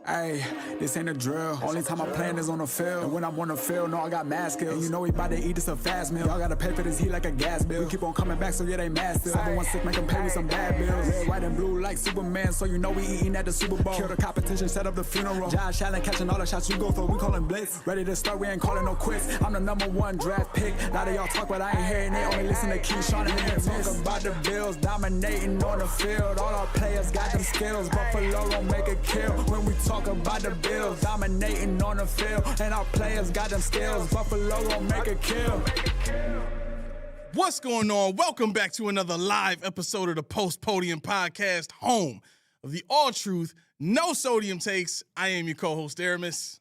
Hey, this ain't a drill. Only time I'm playing is on the field. And when I'm on the field, no, I got mad skills. And you know we about to eat this a fast meal. Y'all gotta pay for this heat like a gas bill. We keep on coming back, so yeah, they mad still. 716 make them pay me some bad bills. Red, white, and blue like Superman, so you know we eating at the Super Bowl. Kill the competition, set up the funeral. Josh Allen catching all the shots you go for. We callin' blitz. Ready to start, we ain't calling no quits. I'm the #1 draft pick. A lot of y'all talk, but I ain't hearing it. Only listen to Keyshawn and they talk about the Bills dominating on the field. All our players got them skills. Buffalo don't make a kill when we talk about the Bills. Dominating on the field, and our players got them skills. Buffalo gon' make a kill. What's going on? Welcome back to another live episode of the Post Podium Podcast, home of the all truth, no sodium takes. I am your co-host, Aramis.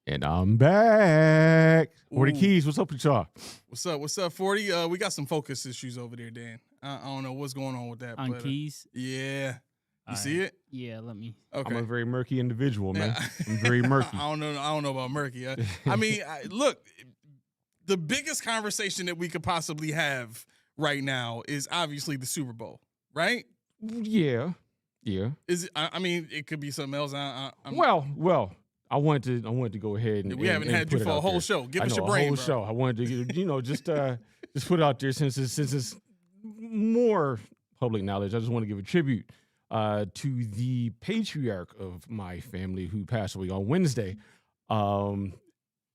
And I'm back. 40 Keys, what's up with y'all? What's up, 40? We got some focus issues over there, Dan. I don't know what's going on with that. On Keys? Yeah. You see it? Yeah, let me. Okay. I'm a very murky individual, man. I'm very murky. I don't know about murky. I mean, look, the biggest conversation that we could possibly have right now is obviously the Super Bowl, right? Yeah. Is it? I mean, it could be something else. Well. I wanted to go ahead and we haven't had you for a whole show. Give us your brain, a whole bro. show. I wanted to, just put it out there since it's more public knowledge. I just want to give a tribute to the patriarch of my family who passed away on Wednesday, who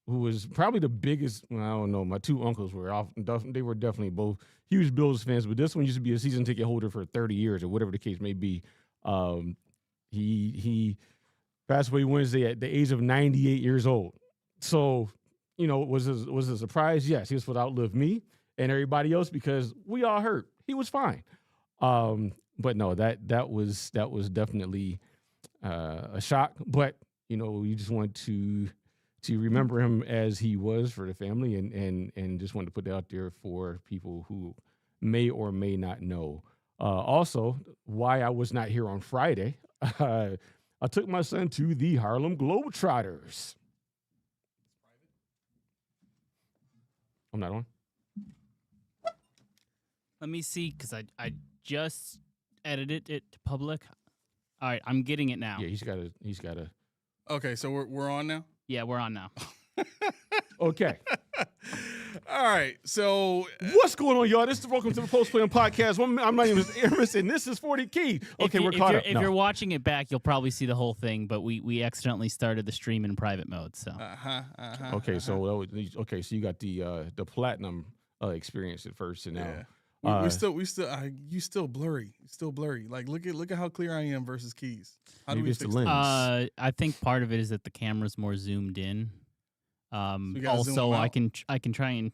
was probably the biggest. Well, I don't know. My two uncles they were definitely both huge Bills fans, but this one used to be a season ticket holder for 30 years or whatever the case may be. He passed away Wednesday at the age of 98 years old. So, was a surprise? Yes, he was supposed to outlive me and everybody else because we all hurt. He was fine. But no, that was definitely a shock. But we just want to remember him as he was for the family, and just wanted to put that out there for people who may or may not know. Also, why I was not here on Friday. I took my son to the Harlem Globetrotters. I'm not on. Let me see, because I just edited it to public. All right, I'm getting it now. Yeah, he's got to. Okay, so we're on now? Yeah, we're on now. Okay. All right, so what's going on, y'all? This is welcome to the Post Podium Podcast. My name is Aramis, and this is 40 Keys. Okay, we're caught up. If you're watching it back, you'll probably see the whole thing, but we accidentally started the stream in private mode. So okay, so you got the platinum experience at first, and now. Yeah. You still blurry. Like look at how clear I am versus Keys. How do we fix that? I think part of it is that the camera's more zoomed in. So also, I can try and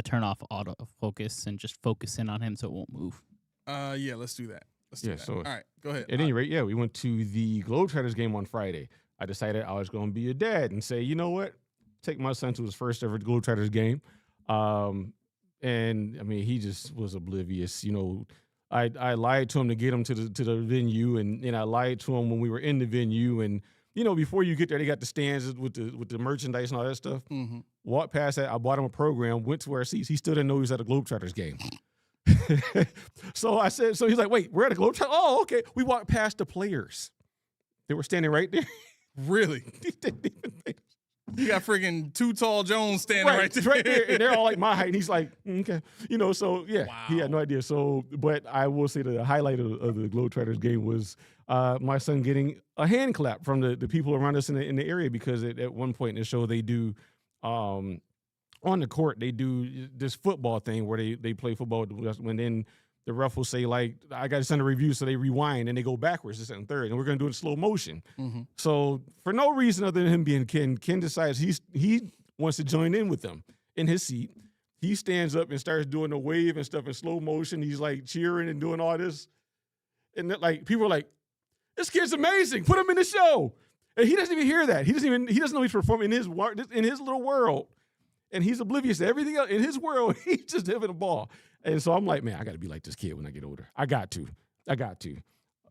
turn off autofocus and just focus in on him so it won't move. Yeah, let's do that. So all right, go ahead. At any rate, we went to the Globetrotters game on Friday. I decided I was going to be a dad and say, you know what, take my son to his first ever Globetrotters game. And I mean, he just was oblivious. I lied to him to get him to the venue, and I lied to him when we were in the venue. And before you get there, they got the stands with the merchandise and all that stuff. Mm-hmm. Walked past that. I bought him a program. Went to our seats. He still didn't know he was at a Globetrotters game. So he's like, "Wait, we're at a Globetrotters? Oh, okay." We walked past the players. They were standing right there. Really? You got freaking Too Tall Jones standing right there. Right there, and they're all like my height. And he's like, okay, so yeah, wow. He had no idea. So, but I will say that the highlight of the Globetrotters game was my son getting a hand clap from the people around us in the area, because at one point in the show they do on the court they do this football thing where they play football when then the ref will say, like, I got to send a review, so they rewind and they go backwards to second, third, and we're going to do it in slow motion. Mm-hmm. So for no reason other than him being Ken decides he wants to join in with them in his seat. He stands up and starts doing the wave and stuff in slow motion. He's like cheering and doing all this, and like people are like, "This kid's amazing! Put him in the show!" And he doesn't even hear that. He doesn't know he's performing in his little world, and he's oblivious to everything else in his world. He's just having a ball. And so I'm like, man, I got to be like this kid when I get older. I got to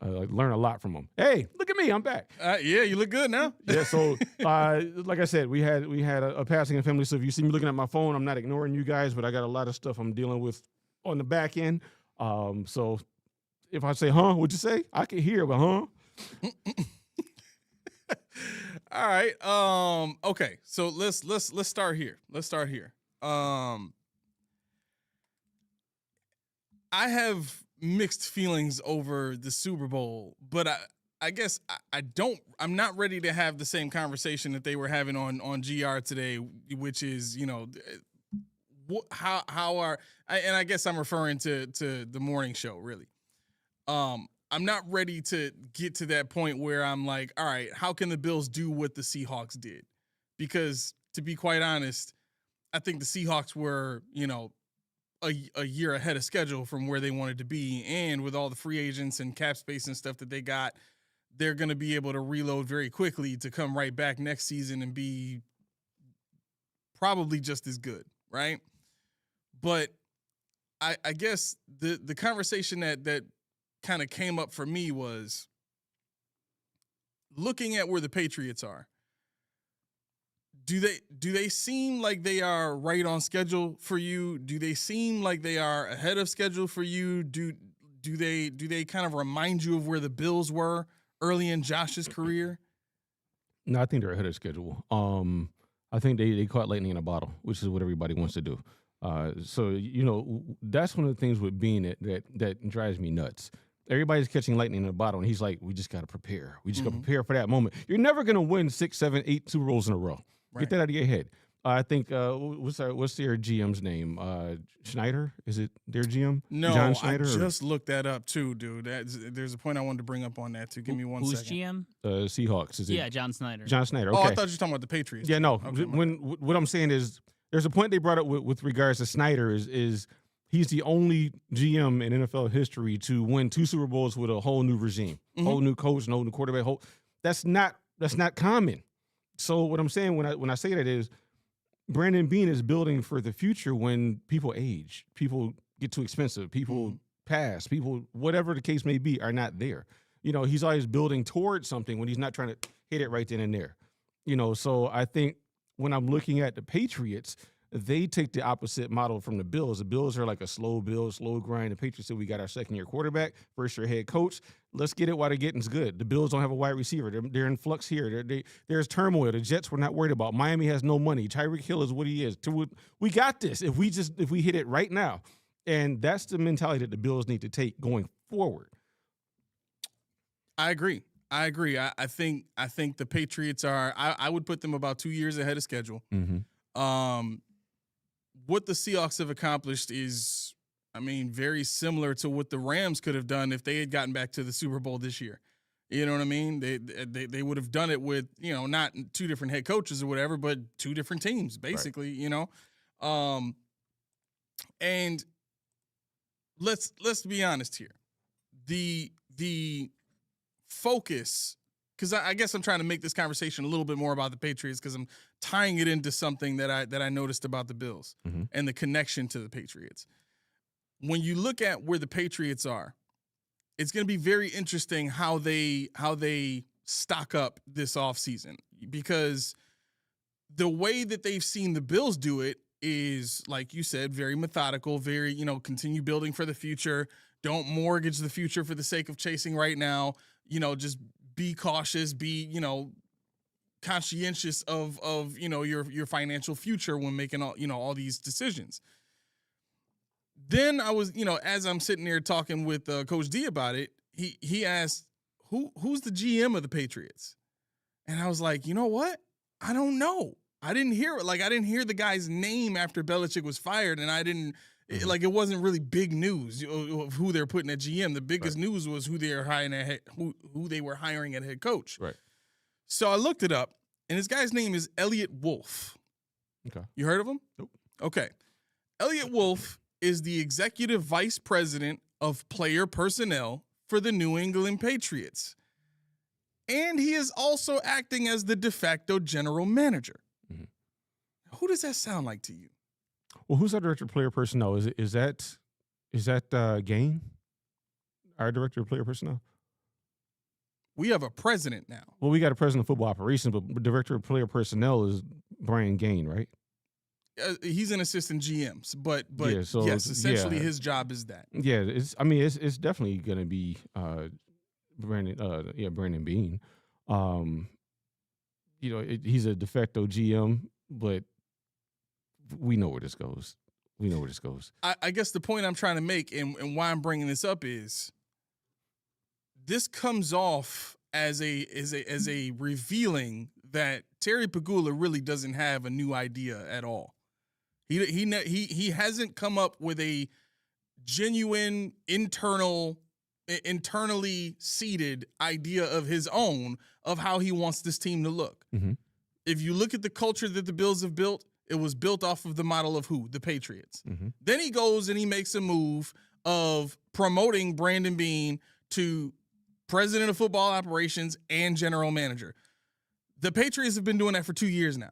learn a lot from him. Hey, look at me, I'm back. Yeah, you look good now. Yeah. So, like I said, we had a passing in family. So if you see me looking at my phone, I'm not ignoring you guys, but I got a lot of stuff I'm dealing with on the back end. So if I say, huh, what'd you say? I can hear, but huh? All right. Okay. So let's start here. I have mixed feelings over the Super Bowl, but I guess I'm not ready to have the same conversation that they were having on GR today, which is, I guess I'm referring to the morning show, really. I'm not ready to get to that point where I'm like, all right, how can the Bills do what the Seahawks did? Because to be quite honest, I think the Seahawks were, a year ahead of schedule from where they wanted to be. And with all the free agents and cap space and stuff that they got, they're going to be able to reload very quickly to come right back next season and be probably just as good, right? But I guess the conversation that kind of came up for me was looking at where the Patriots are. Do they seem like they are right on schedule for you? Do they seem like they are ahead of schedule for you? Do they kind of remind you of where the Bills were early in Josh's career? No, I think they're ahead of schedule. I think they caught lightning in a bottle, which is what everybody wants to do. So that's one of the things with being that drives me nuts. Everybody's catching lightning in a bottle, and he's like, we just got to prepare. We just got to prepare for that moment. You're never going to win 6, 7, 8 Super Bowls in a row. Right. Get that out of your head. I think, what's their GM's name? Schneider? Is it their GM? No, John Schneider? I just looked that up too, dude. There's a point I wanted to bring up on that too. Give me one Who's second. GM? Seahawks. Is it? Yeah, John Snyder. John Schneider. Okay. Oh, I thought you were talking about the Patriots. Yeah, no. Okay, What I'm saying is, there's a point they brought up with regards to Snyder is he's the only GM in NFL history to win 2 Super Bowls with a whole new regime, whole new coach, no new quarterback. That's not common. So what I'm saying when I say that is, Brandon Beane is building for the future when people age, people get too expensive, people pass, people, whatever the case may be, are not there. He's always building towards something when he's not trying to hit it right then and there. So I think when I'm looking at the Patriots, they take the opposite model from the Bills. The Bills are like a slow build, slow grind. The Patriots said, we got our second-year quarterback, first-year head coach. Let's get it while the getting's good. The Bills don't have a wide receiver. They're in flux here. There's turmoil. The Jets we're not worried about. Miami has no money. Tyreek Hill is what he is. We got this if we hit it right now. And that's the mentality that the Bills need to take going forward. I agree. I think the Patriots are. I would put them about 2 years ahead of schedule. Mm-hmm. What the Seahawks have accomplished is, very similar to what the Rams could have done if they had gotten back to the Super Bowl this year. You know what I mean? They would have done it with, not 2 different head coaches or whatever, but 2 different teams, basically, right. And let's be honest here. The focus, because I guess I'm trying to make this conversation a little bit more about the Patriots because I'm tying it into something that I noticed about the Bills and the connection to the Patriots. When you look at where the Patriots are, it's going to be very interesting how they stock up this offseason, because the way that they've seen the Bills do it is, like you said, very methodical, very, continue building for the future. Don't mortgage the future for the sake of chasing right now. Just be cautious, be, conscientious of your financial future when making all these decisions. Then I was, as I'm sitting there talking with Coach D about it, he asked, who's the GM of the Patriots? And I was like, you know what? I don't know. I didn't hear it. Like, I didn't hear the guy's name after Belichick was fired, and I didn't it wasn't really big news of who they're putting at GM. The biggest news was who they were hiring at head coach. Right. So I looked it up, and this guy's name is Elliot Wolf. Okay. You heard of him? Nope. Okay. Elliot Wolf is the executive vice president of player personnel for the New England Patriots. And he is also acting as the de facto general manager. Mm-hmm. Who does that sound like to you? Well, who's our director of player personnel? Is that Gain? Our director of player personnel? We have a president now. Well, we got a president of football operations, but director of player personnel is Brian Gain, right? He's an assistant GM, but yeah, yes, essentially his job is that. Yeah, it's definitely going to be Brandon Beane. He's a de facto GM, but we know where this goes. I guess the point I'm trying to make and why I'm bringing this up is this comes off as a revealing that Terry Pegula really doesn't have a new idea at all. He hasn't come up with a genuine internally seated idea of his own of how he wants this team to look. Mm-hmm. If you look at the culture that the Bills have built, it was built off of the model of who? The Patriots. Mm-hmm. Then he goes and he makes a move of promoting Brandon Beane to president of football operations and general manager. The Patriots have been doing that for 2 years now.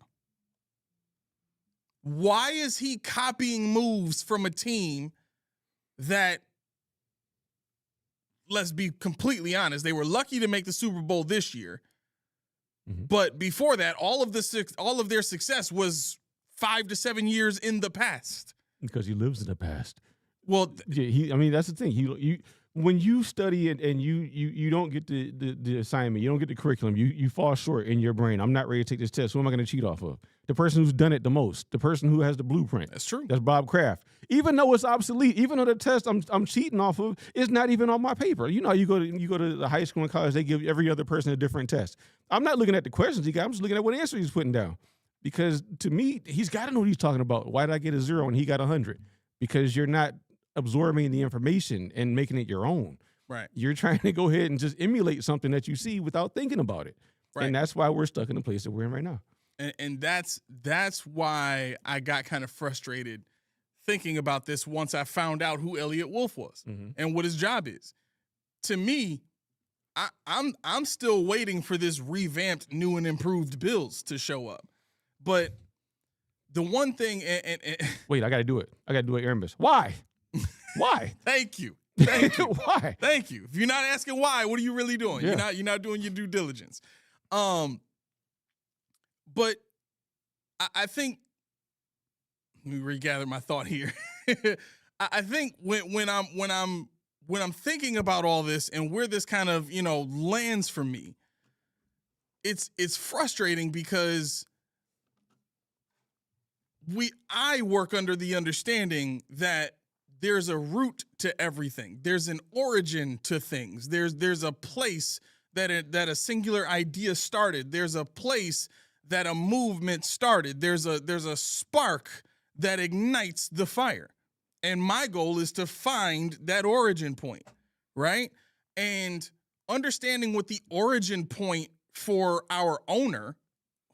Why is he copying moves from a team that, let's be completely honest, they were lucky to make the Super Bowl this year. Mm-hmm. But before that, all of their success was 5 to 7 years in the past. Because he lives in the past. Well, that's the thing. When you study it and you don't get the assignment, you don't get the curriculum, you fall short in your brain. I'm not ready to take this test. Who am I going to cheat off of? The person who's done it the most, the person who has the blueprint. That's true. That's Bob Kraft. Even though it's obsolete, even though the test I'm cheating off of is not even on my paper. You go to the high school and college, they give every other person a different test. I'm not looking at the questions he got. I'm just looking at what answer he's putting down. Because to me, he's got to know what he's talking about. Why did I get a 0 and he got 100? Because you're not absorbing the information and making it your own. Right. You're trying to go ahead and just emulate something that you see without thinking about it. Right. And that's why we're stuck in the place that we're in right now. And that's why I got kind of frustrated thinking about this once I found out who Elliot Wolf was and what his job is. To me, I'm still waiting for this revamped, new and improved Bills to show up. But the one thing, and wait, I got to do it. Aramis. Why? Why? Thank you. Why? Thank you. If you're not asking why, what are you really doing? Yeah. You're not doing your due diligence. But I think, let me regather my thought here. I think when I'm thinking about all this and where this kind of lands for me, it's frustrating because I work under the understanding that there's a root to everything. There's an origin to things. There's a place that a singular idea started. There's a place that a movement started. There's a spark that ignites the fire. And my goal is to find that origin point, right? And understanding what the origin point for our owner,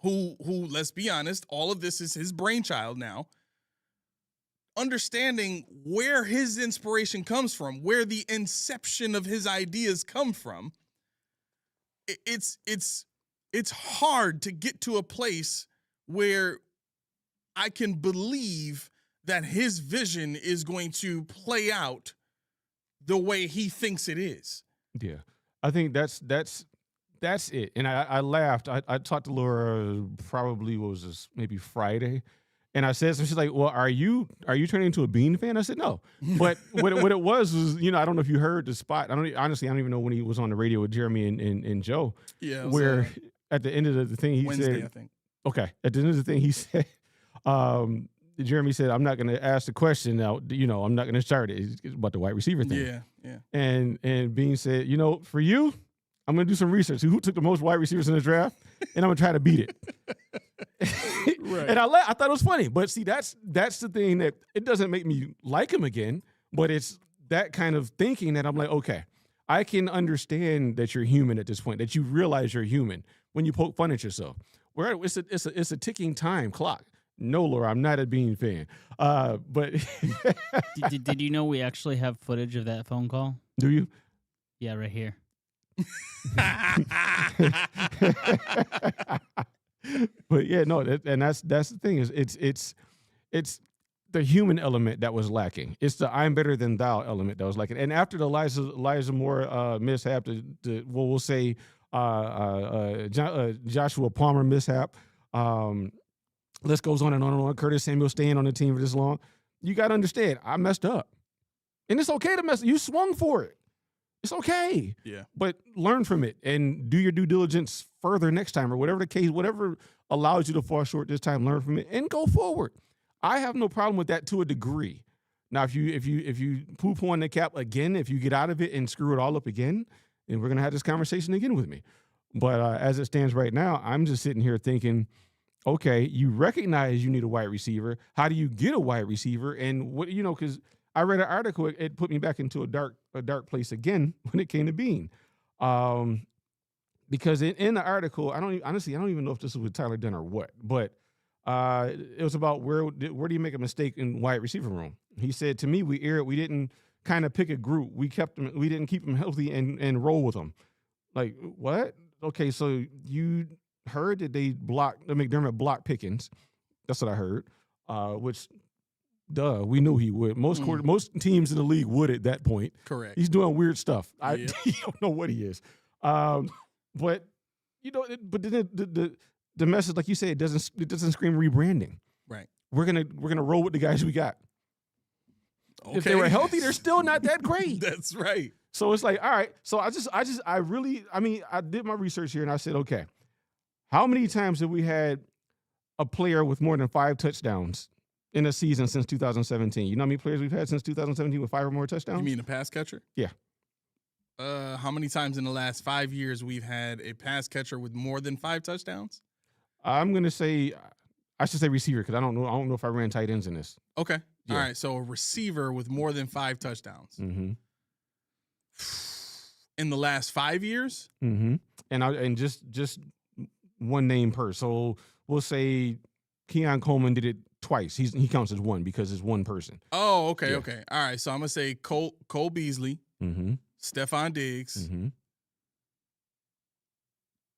who let's be honest, all of this is his brainchild now, understanding where his inspiration comes from, where the inception of his ideas come from, it's hard to get to a place where I can believe that his vision is going to play out the way he thinks it is. Yeah, I think that's it. And I laughed. I talked to Laura probably, what was this, maybe Friday. And I said, so she's like, well, are you turning into a Bean fan? I said, no. But what it was, I don't know if you heard the spot. Honestly, I don't even know when he was on the radio with Jeremy and Joe. Yeah. Where at the end of the thing, he Wednesday, said, I think. Okay. At the end of the thing, he said, Jeremy said, I'm not going to ask the question now. I'm not going to start it. It's about the wide receiver thing. Yeah, yeah. And Bean said, for you, I'm going to do some research. Who took the most wide receivers in the draft? And I'm going to try to beat it. Right. And I thought it was funny. But see, that's the thing that it doesn't make me like him again. But it's that kind of thinking that I'm like, okay, I can understand that you're human at this point, that you realize you're human when you poke fun at yourself. It's a ticking time clock. No, Laura, I'm not a Bean fan. But did you know we actually have footage of that phone call? Do you? Yeah, right here. But yeah, no, and that's the thing is it's the human element that was lacking. It's the I'm better than thou element that was lacking. And after the Elijah Moore mishap, we'll say Joshua Palmer mishap. List goes on and on and on. Curtis Samuel staying on the team for this long. You got to understand, I messed up. And it's okay to mess up. You swung for it. It's okay. Yeah. But learn from it and do your due diligence further next time or whatever the case, whatever allows you to fall short this time, learn from it and go forward. I have no problem with that to a degree. Now, if you poo-poo on the cap again, if you get out of it and screw it all up again, then we're going to have this conversation again with me. But as it stands right now, I'm just sitting here thinking, okay, you recognize you need a wide receiver. How do you get a wide receiver? And what, because I read an article, it put me back into a dark place again when it came to Bean. Because in the article, I don't even know if this was with Tyler Dunn or what, but it was about where do you make a mistake in wide receiver room? He said, to me, we didn't kind of pick a group. We didn't keep them healthy and roll with them. Like, what? Okay, so you heard that McDermott blocked Pickens. That's what I heard, which, duh, we knew he would. Most teams in the league would at that point. Correct. He's doing weird stuff. I Yep. don't know what he is. But the message, like you said, it doesn't scream rebranding. Right. We're gonna roll with the guys we got. Okay. If they were healthy, they're still not that great. That's right. So it's like, all right. So I did my research here and I said, okay, how many times have we had a player with more than 5 touchdowns in a season since 2017? You know how many players we've had since 2017 with 5 or more touchdowns? You mean a pass catcher? Yeah. How many times in the last 5 years we've had a pass catcher with more than 5 touchdowns? I'm gonna say, I should say receiver because I don't know if I ran tight ends in this. Okay. Yeah. All right. So a receiver with more than 5 touchdowns Mm-hmm. in the last 5 years. Mm-hmm. And just one name per. So we'll say Keon Coleman did it twice. He counts as one because it's one person. Oh, okay, Yeah. okay. All right. So I'm gonna say Cole Beasley, Mm-hmm. Stephon Diggs, Mm-hmm.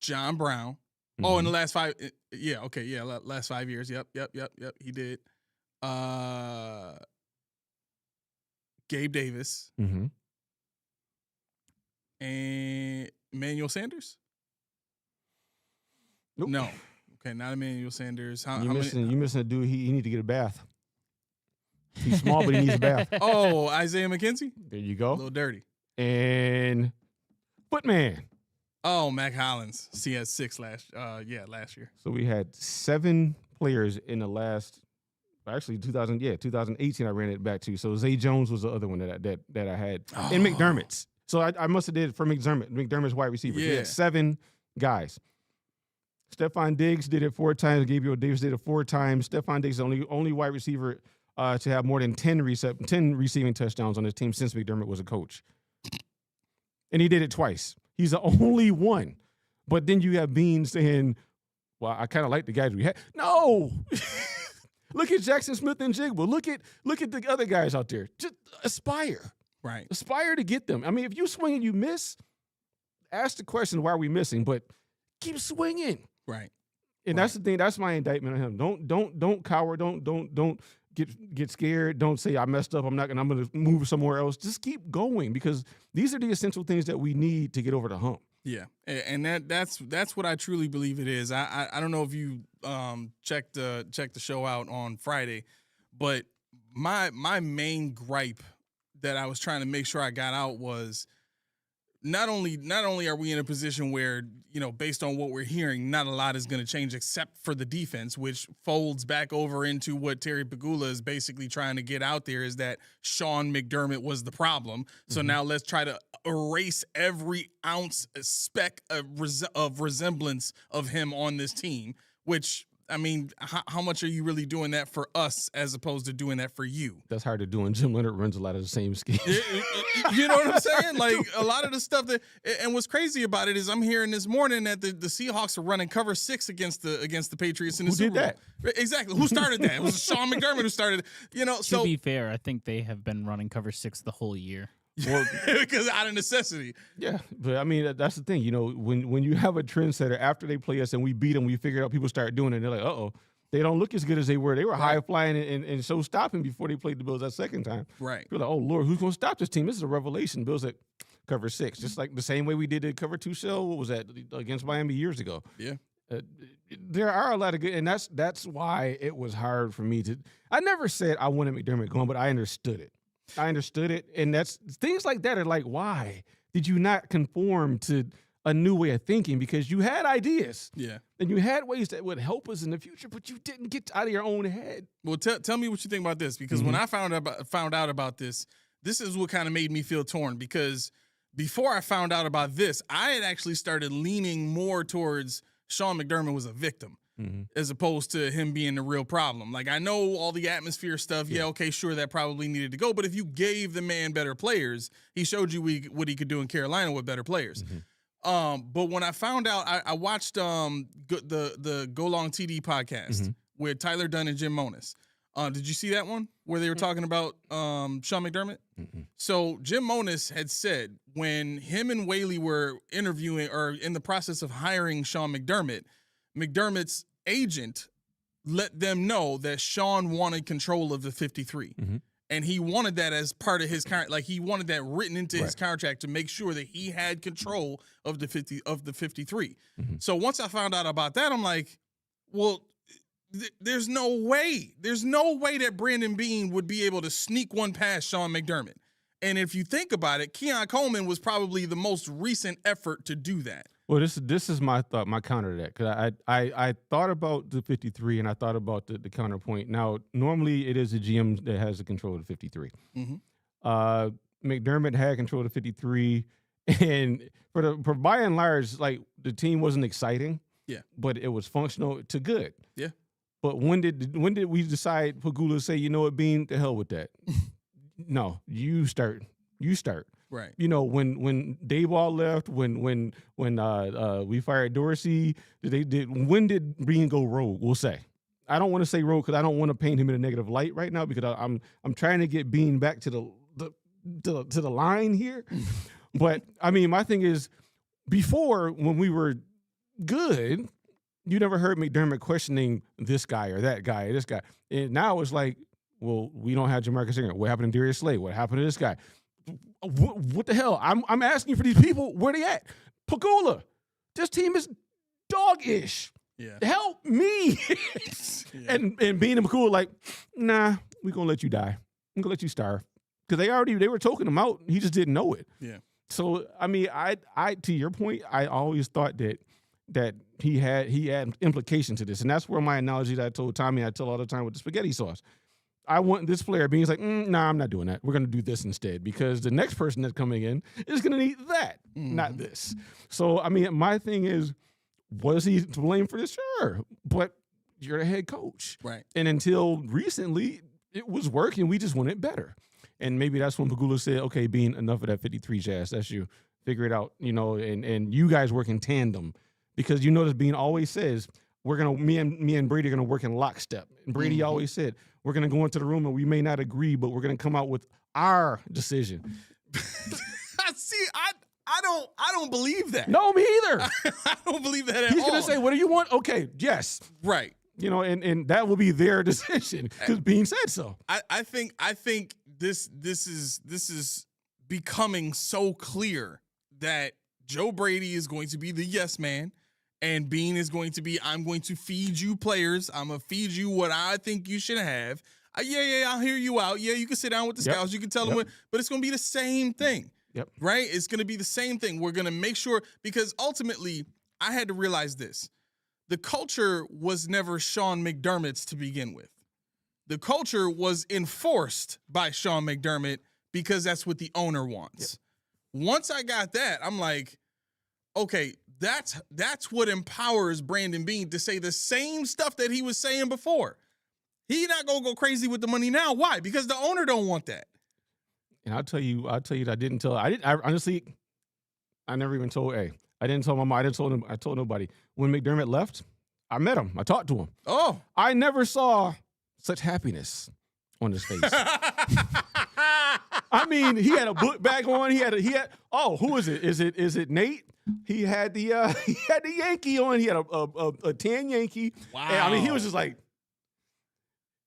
John Brown. Oh, in the last 5. Yeah. Okay. Yeah. Last 5 years. Yep. He did. Gabe Davis Mm-hmm. and Emmanuel Sanders. Nope. No. Okay, not Emmanuel Sanders. How You many? missing a dude. He need to get a bath. He's small, but he needs a bath. Oh, Isaiah McKenzie. There you A go. little dirty. And Footman. Oh, Mac Hollins. He had 6 last year. So we had 7 players in the last. Actually, 2018. I ran it back to. So Zay Jones was the other one that I had. And McDermott's. So I must have did it for McDermott's wide receiver. He Yeah. had 7 guys. Stephon Diggs did it 4 times. Gabriel Davis did it 4 times. Stephon Diggs is the only wide receiver to have more than 10 receiving touchdowns on his team since McDermott was a coach. And he did it twice. He's the only one. But then you have Bean saying, well, I kind of like the guys we had. No. Look at Jackson Smith and Jigba. Look at the other guys out there. Just aspire. Right. Aspire to get them. I mean, if you swing and you miss, ask the question, why are we missing? But keep swinging. Right. And that's the thing. That's my indictment on him. Don't cower. Don't get scared. Don't say I messed up. I'm gonna move somewhere else. Just keep going because these are the essential things that we need to get over the hump. Yeah, and that's what I truly believe it is. I don't know if you checked the show out on Friday, but my main gripe that I was trying to make sure I got out was not only are we in a position where, based on what we're hearing, not a lot is going to change except for the defense, which folds back over into what Terry Pegula is basically trying to get out there, is that Sean McDermott was the problem. So now let's try to erase every ounce, speck of resemblance of him on this team, which, I mean, how much are you really doing that for us as opposed to doing that for you? That's hard to do, and Jim Leonard runs a lot of the same schemes. You know what I'm saying? Like, a lot of the stuff and what's crazy about it is I'm hearing this morning that the Seahawks are running cover 6 against the Patriots in the Super Bowl. Who did that? Exactly. Who started that? It was Sean McDermott who started it. To be fair, I think they have been running cover 6 the whole year. Well, because out of necessity. yeah, but I mean that's the thing. When you have a trendsetter, after they play us and we beat them, we figure out people start doing it. And they're like, they don't look as good as they were. They were high flying and so stopping before they played the Bills that second time. Right. People are like, oh Lord, who's going to stop this team? This is a revelation. Bills at cover 6, just like the same way we did the cover 2 shell. What was that against Miami years ago? Yeah. There are a lot of good, and that's why it was hard for me to. I never said I wanted McDermott going, but I understood it. And that's things like that are like, why did you not conform to a new way of thinking? Because you had ideas. Yeah. And you had ways that would help us in the future, but you didn't get out of your own head. Well, tell me what you think about this, because when I found out about this is what kind of made me feel torn, because before I found out about this, I had actually started leaning more towards Sean McDermott was a victim as opposed to him being the real problem. Like, I know all the atmosphere stuff. Yeah, okay, sure, that probably needed to go. But if you gave the man better players, he showed you what he could do in Carolina with better players. But when I found out, I watched the Go Long TD podcast with Tyler Dunn and Jim Monos. Did you see that one where they were talking about Sean McDermott? So Jim Monos had said when him and Whaley were interviewing or in the process of hiring Sean McDermott, McDermott's agent let them know that Sean wanted control of the 53. And he wanted that as part of his contract. Like, he wanted that written into his contract to make sure that he had control of the 53. So once I found out about that, I'm like, well, there's no way. There's no way that Brandon Beane would be able to sneak one past Sean McDermott. And if you think about it, Keon Coleman was probably the most recent effort to do that. Well, this is my thought, my counter to that, because I thought about the 53 and I thought about the counterpoint. Now, normally it is the GM that has the control of the 53. McDermott had control of the 53, and for by and large, like, the team wasn't exciting. Yeah, but it was functional to good. Yeah. But when did we decide, Pagula, say, you know what, Bean, the hell with that? No, you start. Right. You know, when Dayball left, when we fired Dorsey, when did Bean go rogue? We'll say. I don't want to say rogue because I don't want to paint him in a negative light right now, because I'm trying to get Bean back to the line here. But I mean, my thing is, before, when we were good, you never heard McDermott questioning this guy or that guy or this guy. And now it's like, well, we don't have Jamarcus Ingram. What happened to Darius Slay? What happened to this guy? What the hell? I'm asking for these people, where they at? Pagula, this team is dog-ish. Yeah. Help me. And being in Pagula, like, nah, we're going to let you die. I'm going to let you starve. Because they were choking him out. He just didn't know it. Yeah. So, I mean, I to your point, I always thought that he had implication to this. And that's where my analogy that I told Tommy, I tell all the time with the spaghetti sauce. I want this player being like, nah, I'm not doing that. We're going to do this instead, because the next person that's coming in is going to need that, not this. So, I mean, my thing is, was he to blame for this? Sure. But you're the head coach. Right. And until recently, it was working. We just wanted better. And maybe that's when Pagula said, okay, Bean, enough of that 53 jazz. That's you. Figure it out, you know, and you guys work in tandem. Because you notice Bean always says, me and Brady are gonna work in lockstep. And Brady always said, we're gonna go into the room and we may not agree, but we're gonna come out with our decision. See, I don't believe that. No, me either. I don't believe that at all. He's gonna say, what do you want? Okay, yes. Right. You know, and that will be their decision because Bean said so. I think this is becoming so clear that Joe Brady is going to be the yes man, and Bean is going to be, I'm going to feed you players. I'm going to feed you what I think you should have. Yeah, I'll hear you out. Yeah, you can sit down with the scouts. You can tell them, but it's going to be the same thing. Yep. Right? It's going to be the same thing. We're going to make sure, because ultimately, I had to realize this. The culture was never Sean McDermott's to begin with. The culture was enforced by Sean McDermott because that's what the owner wants. Yep. Once I got that, I'm like, okay, that's what empowers Brandon Beane to say the same stuff that he was saying before. He not gonna go crazy with the money now. Why? Because the owner don't want that. And I'll tell you that I honestly, I never even told I didn't tell my mom, I told nobody. When McDermott left, I met him. I talked to him. Oh. I never saw such happiness on his face. I mean, he had a book bag on. He had who is it? Is it Nate? He had the Yankee on. He had a tan Yankee. Wow. And I mean, he was just like,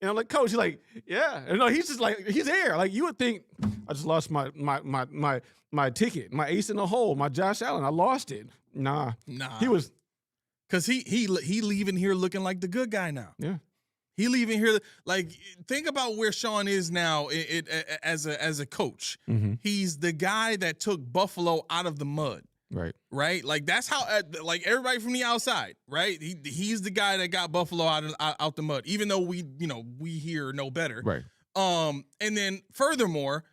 and I'm like, Coach, he's like, yeah. And no, he's just like, he's there. Like, you would think, I just lost my ticket, my ace in the hole, my Josh Allen. I lost it. Nah. He was, because he leaving here looking like the good guy now. Yeah. He'll even hear like think about where Sean is now as a coach. Mm-hmm. He's the guy that took Buffalo out of the mud. Right. Like that's how like everybody from the outside. Right. He's the guy that got Buffalo out the mud, even though we here know better. Right. And then furthermore,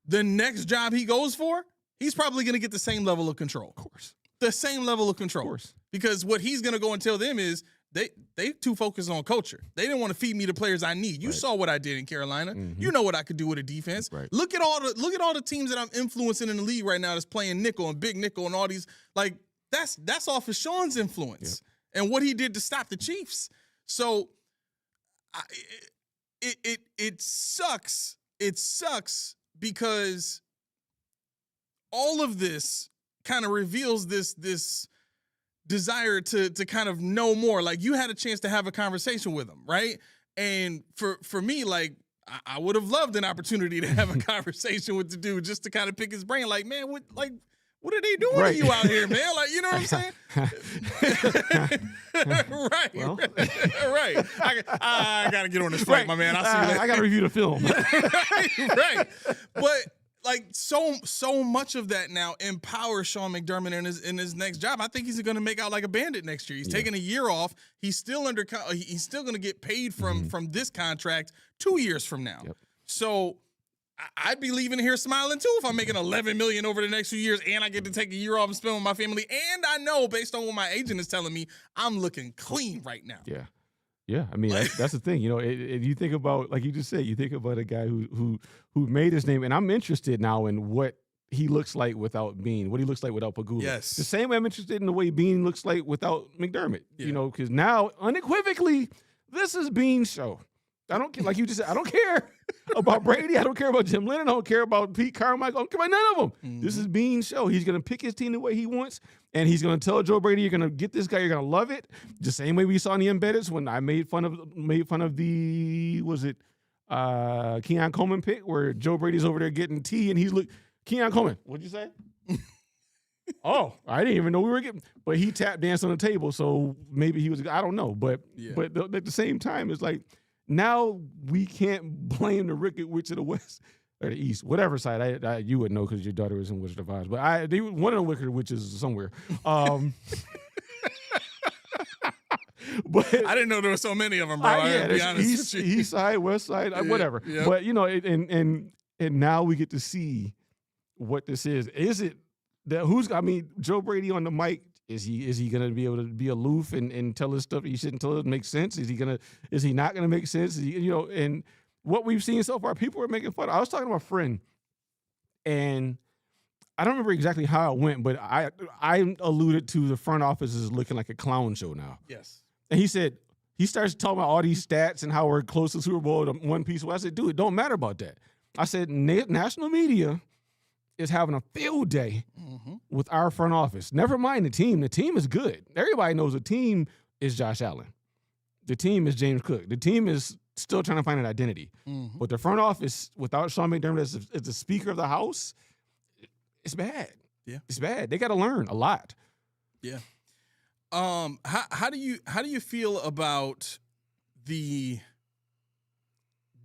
the next job he goes for, he's probably going to get the same level of control. Of course. The same level of control. Of course. Because what he's going to go and tell them is they too focused on culture. They didn't want to feed me the players I need. You saw what I did in Carolina. Mm-hmm. You know what I could do with a defense. Right. Look at all the teams that I'm influencing in the league right now that's playing nickel and big nickel and all these. Like that's off of Sean's influence and what he did to stop the Chiefs. So it sucks. It sucks because all of this kind of reveals this desire to kind of know more. Like you had a chance to have a conversation with him, right? And for me, like I would have loved an opportunity to have a conversation with the dude just to kind of pick his brain. Like, man, what are they doing to you out here, man? Like, you know what I'm saying? Right. Well. Right. I got to get on this flight, my man. I'll see you later. I got to review the film. right. But like so much of that now empowers Sean McDermott in his next job. I think he's going to make out like a bandit next year. He's taking a year off. He's still he's still going to get paid from this contract 2 years from now. Yep. So I'd be leaving here smiling too if I'm making $11 million over the next few years and I get to take a year off and spend with my family. And I know based on what my agent is telling me, I'm looking clean right now. Yeah. Yeah, I mean that's the thing, you know. You think about, like you just said, you think about a guy who made his name, and I'm interested now in what he looks like without Bean, what he looks like without Pagula. Yes, the same way I'm interested in the way Bean looks like without McDermott. You know, because now unequivocally, this is Bean's show. I don't care, like you just said, I don't care about Brady. I don't care about Jim Lennon. I don't care about Pete Carmichael. I don't care about none of them. Mm-hmm. This is Bean's show. He's going to pick his team the way he wants, and he's going to tell Joe Brady, you're going to get this guy. You're going to love it. The same way we saw in the Embeddeds when I made fun of the, was it Keon Coleman pick where Joe Brady's over there getting tea, and he's Keon Coleman, what'd you say? Oh, I didn't even know we were getting, but he tap danced on the table, so maybe he was, I don't know. But at the same time, it's like, now we can't blame the Wicked Witch of the West or the East, whatever side. You would know because your daughter was in Wizard of Oz. But one of the Wicked Witches somewhere. But I didn't know there were so many of them, bro. I'll be honest with you. East side, West side, whatever. Yeah. But you know, and now we get to see what this is. Is it that Joe Brady on the mic? Is he going to be able to be aloof and tell us stuff he shouldn't tell us? Make sense? Is he not going to make sense? And what we've seen so far, people are making fun. I was talking to a friend, and I don't remember exactly how it went, but I alluded to the front office is looking like a clown show now. Yes. And he said, he starts talking about all these stats and how we're close to Super Bowl to one piece. Well, I said, dude, it don't matter about that. I said, national media is having a field day with our front office. Never mind the team. The team is good. Everybody knows the team is Josh Allen. The team is James Cook. The team is still trying to find an identity. Mm-hmm. But the front office, without Sean McDermott as the Speaker of the House, it's bad. Yeah, it's bad. They got to learn a lot. Yeah. How do you feel about the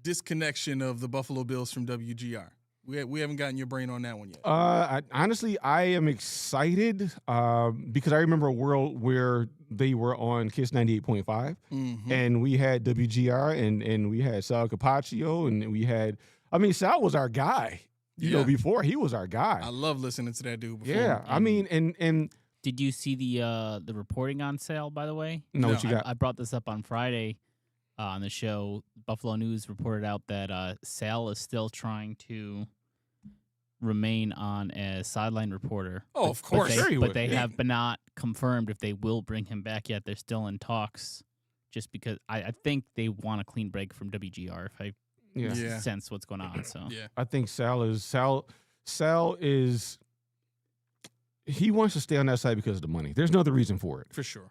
disconnection of the Buffalo Bills from WGR? We haven't gotten your brain on that one yet. Honestly, I am excited because I remember a world where they were on KISS 98.5, and we had WGR, and we had Sal Capaccio, and we had, Sal was our guy. You know, before he was our guy. I love listening to that dude before. Yeah, and did you see the reporting on Sal, by the way? No, what you got? I brought this up on Friday. On the show, Buffalo News reported out that Sal is still trying to remain on as sideline reporter. Oh, of course. But they have not confirmed if they will bring him back yet. They're still in talks just because I think they want a clean break from WGR if I sense what's going on. So I think Sal is he wants to stay on that side because of the money. There's no other reason for it. For sure.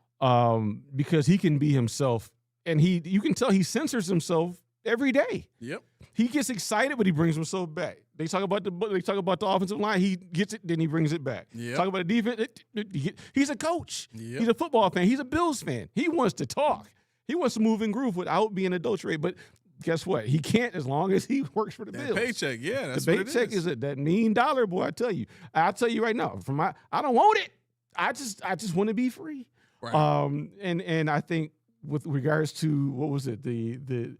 Because he can be himself. And you can tell he censors himself every day. Yep. He gets excited, but he brings himself back. They talk about the offensive line. He gets it, then he brings it back. Yep. Talk about the defense. He's a coach. Yep. He's a football fan. He's a Bills fan. He wants to talk. He wants to move in groove without being adulterated. But guess what? He can't as long as he works for the That Bills. paycheck, yeah, that's the what it paycheck is. that $1 million, boy. I tell you. I'll tell you right now. I don't want it. I just want to be free. Right. And I think with regards to what was it, the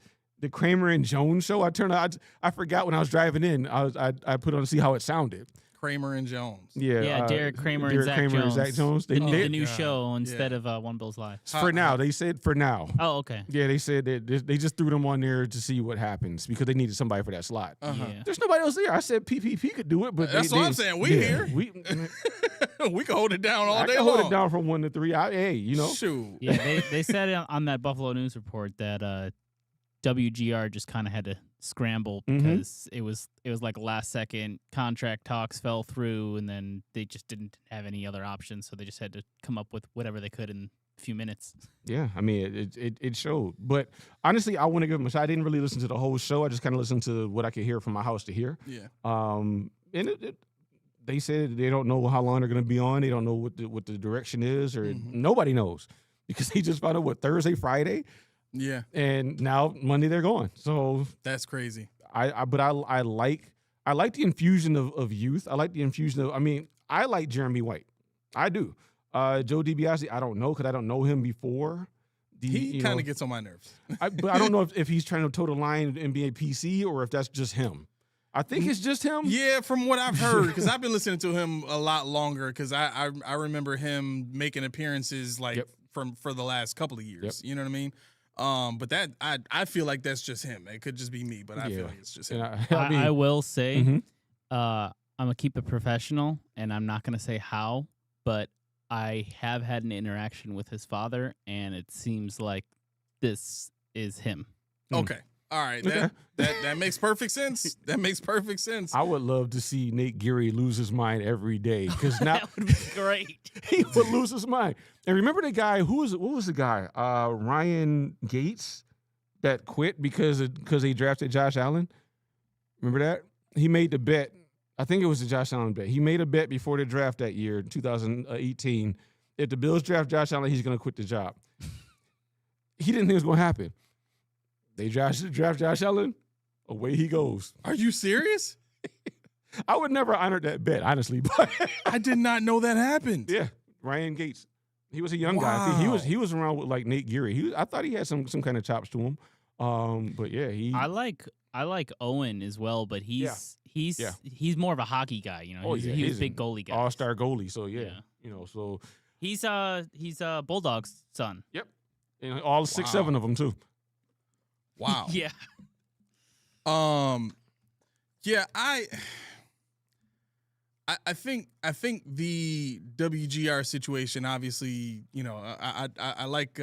Kramer and Jones show, I forgot when I was driving in. I put on to see how it sounded. Kramer and Jones. Yeah, Derek Kramer and Zach Jones. They, The new God. show instead of One Bills Live. for now, they said for now. Oh, okay. Yeah, they said that they just threw them on there to see what happens because they needed somebody for that slot. Uh-huh. Yeah. There's nobody else there. I said PPP could do it, but That's what I'm saying. We here. We We can hold it down all I day can long. hold it down from 1 to 3. Hey, Shoot. Yeah, they said on that Buffalo News report that WGR just kind of had to scramble because it was like last second contract talks fell through, and then they just didn't have any other options, so they just had to come up with whatever they could in a few minutes. Yeah, I mean, it showed. But honestly, I want to give them a shot. I didn't really listen to the whole show. I just kind of listened to what I could hear from my house to hear. Yeah. And they said they don't know how long they're going to be on. They don't know what the direction is, or nobody knows because they just found out Thursday, Friday, Yeah. and now Monday they're gone. So That's crazy. I like the infusion of youth. I like the infusion of. I mean, I like Jeremy White. I do. Joe DiBiase, I don't know because I don't know him before. He kind of gets on my nerves. But I don't know if he's trying to toe the line and be a PC or if that's just him. I think it's just him. Yeah, from what I've heard, because I've been listening to him a lot longer. Because I remember him making appearances for the last couple of years. Yep. You know what I mean? But that I feel like that's just him. It could just be me, but I feel like it's just him. And I will say, Mhm. I'm gonna keep it professional, and I'm not gonna say how, but I have had an interaction with his father, and it seems like this is him. Okay. All right. That makes perfect sense. That makes perfect sense. I would love to see Nate Geary lose his mind every day because now That would be great. he would lose his mind. And remember the guy what was the guy? Ryan Gates that quit because they drafted Josh Allen. Remember that? He made the bet. I think it was the Josh Allen bet. He made a bet before the draft that year, 2018. If the Bills draft Josh Allen, he's going to quit the job. He didn't think it was going to happen. They draft Josh Allen, away he goes. Are you serious? I would never honor that bet, honestly. But I did not know that happened. yeah, Ryan Gates. He was a young guy. I think Wow. he was around with like Nate Geary. I thought he had some kind of chops to him. But yeah, I like Owen as well, but he's more of a hockey guy. You know, Oh, he's yeah, a huge he's big an goalie guy. all-star goalie. So yeah, Yeah. so He's Bulldog's son. and all 6'7" of them too. Wow. Yeah. Yeah, I think the WGR situation, obviously, you know, I like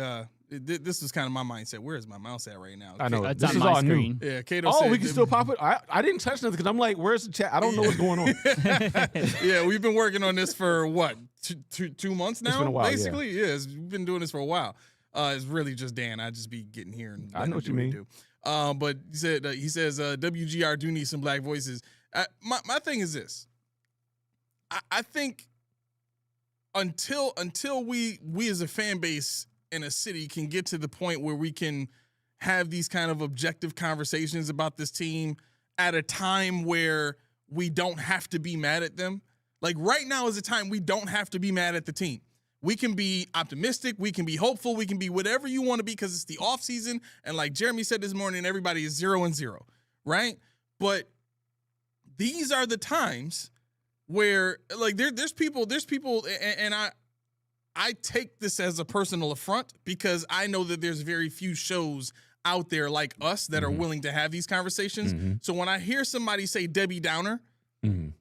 this is kind of my mindset. Where is my mouse at right now? I know It's this on is my all screen. Yeah, Kato Oh, said we can still pop it. I didn't touch nothing because I'm like, where's the chat? I don't know what's going on. Yeah, we've been working on this for what, 2 months now? been a while, yeah. Basically, yeah, we've been doing this for a while. It's really just Dan. I just be getting here and I know what you mean. do. But he says WGR do need some black voices. My thing is this. I think until we as a fan base in a city can get to the point where we can have these kind of objective conversations about this team at a time where we don't have to be mad at them. Like right now is a time we don't have to be mad at the team. We can be optimistic. We can be hopeful. We can be whatever you want to be because it's the off season. And like Jeremy said this morning, everybody is 0-0, right? But these are the times where like there's people, and I take this as a personal affront because I know that there's very few shows out there like us that are willing to have these conversations. So when I hear somebody say Debbie Downer,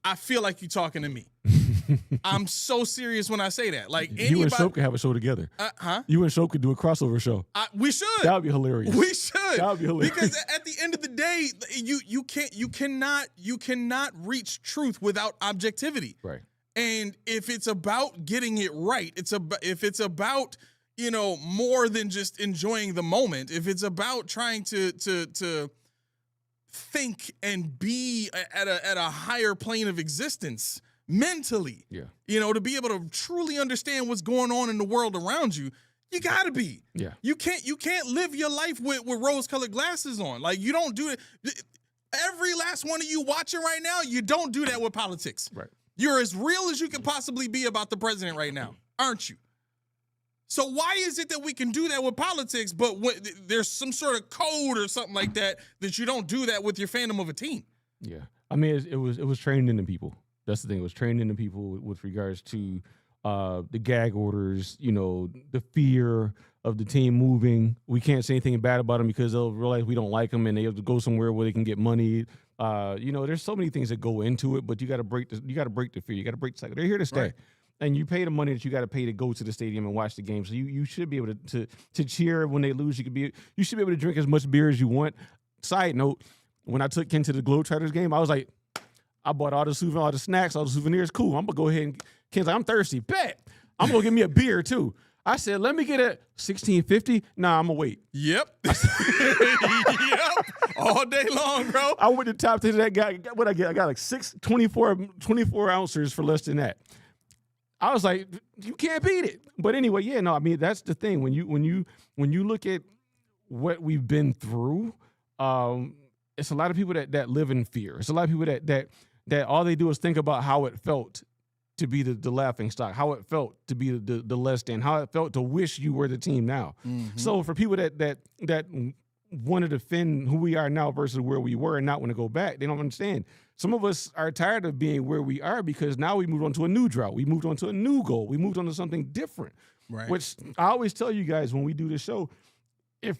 I feel like you're talking to me. I'm so serious when I say that. Like anybody, You and Soap could have a show together. You and Soap could do a crossover show. We should. That would be hilarious. We should. That would be hilarious. Because at the end of the day, you cannot reach truth without objectivity. Right. And if it's about getting it right, if it's about, you know, more than just enjoying the moment, if it's about trying to think and be at a higher plane of existence mentally, Yeah. you know, to be able to truly understand what's going on in the world around you, You gotta be. Yeah. You can't live your life with rose-colored glasses on. Like, you don't do it. Every last one of you watching right now, you don't do that with politics. Right. You're as real as you can possibly be about the president right now, aren't you? So why is it that we can do that with politics, but there's some sort of code or something like that you don't do that with your fandom of a team? Yeah. I mean, it was trained into people. That's the thing. It was trained into people with regards to the gag orders, the fear of the team moving. We can't say anything bad about them because they'll realize we don't like them and they have to go somewhere where they can get money. There's so many things that go into it, but you got to break the fear. You got to break the cycle. They're here to stay. Right. And you pay the money that you got to pay to go to the stadium and watch the game. So you should be able to cheer when they lose. You should be able to drink as much beer as you want. Side note, when I took Ken to the Globetrotters game, I was like, I bought all the snacks, all the souvenirs. Cool. I'm gonna go ahead and Ken's like, I'm thirsty. Bet. I'm gonna get me a beer too. I said, let me get a $16.50. Nah, I'm gonna wait. Yep. Yep. All day long, bro. I went to top to that guy. What I get? I got like 24 ounces for less than that. I was like, you can't beat it. But anyway, yeah, no, I mean, that's the thing. When you look at what we've been through, it's a lot of people that live in fear. It's a lot of people that all they do is think about how it felt to be the laughing stock, how it felt to be the less than, how it felt to wish you were the team now. Mm-hmm. So for people that want to defend who we are now versus where we were and not want to go back, they don't understand. Some of us are tired of being where we are because now we moved on to a new drought. We moved on to a new goal. We moved on to something different, right? Which I always tell you guys when we do the show, if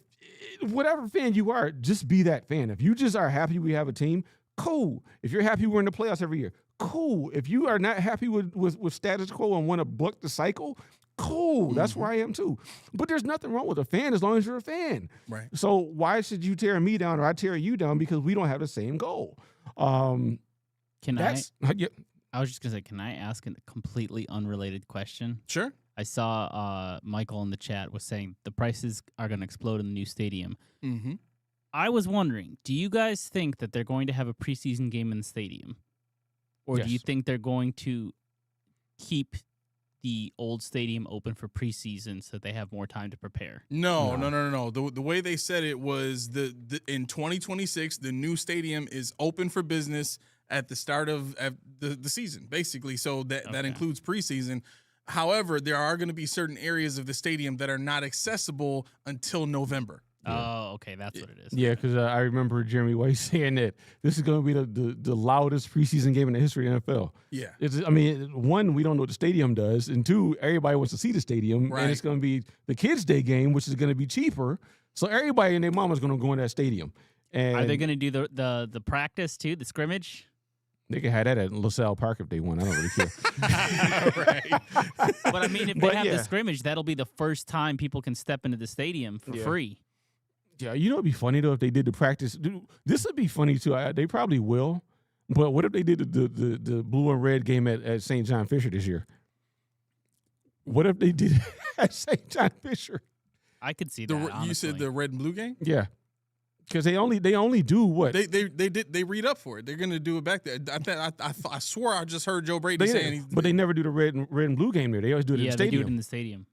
whatever fan you are, just be that fan. If you just are happy we have a team, cool. If you're happy we're in the playoffs every year, cool. If you are not happy with status quo and want to buck the cycle, cool. That's where I am too. But there's nothing wrong with a fan as long as you're a fan. Right. So why should you tear me down or I tear you down because we don't have the same goal? I was just gonna say, can I ask a completely unrelated question? Sure. I saw Michael in the chat was saying the prices are going to explode in the new stadium. Mm-hmm. I was wondering, do you guys think that they're going to have a preseason game in the stadium? Or do you think they're going to keep the old stadium open for preseason so they have more time to prepare? No. The way they said it was in 2026, the new stadium is open for business at the start of the season, basically. So that includes preseason. However, there are going to be certain areas of the stadium that are not accessible until November. Oh, okay, that's what it is. Yeah, because I remember Jeremy White saying that this is going to be the loudest preseason game in the history of the NFL. Yeah. One, we don't know what the stadium does, and two, everybody wants to see the stadium, right. And it's going to be the Kids' Day game, which is going to be cheaper, so everybody and their mama is going to go in that stadium. And are they going to do the practice too, the scrimmage? They could have that at LaSalle Park if they want. I don't really care. Right. But I mean, if they have the scrimmage, that'll be the first time people can step into the stadium for free. Yeah, it'd be funny though if they did the practice. This would be funny too. They probably will. But what if they did the blue and red game at St. John Fisher this year? What if they did it at St. John Fisher? I could see that. Honestly. You said the red and blue game? Yeah. Because they only do what they read up for it. They're gonna do it back there. I swore I just heard Joe Brady saying, but they never do the red and blue game there. They always do it in the stadium. They do it in the stadium.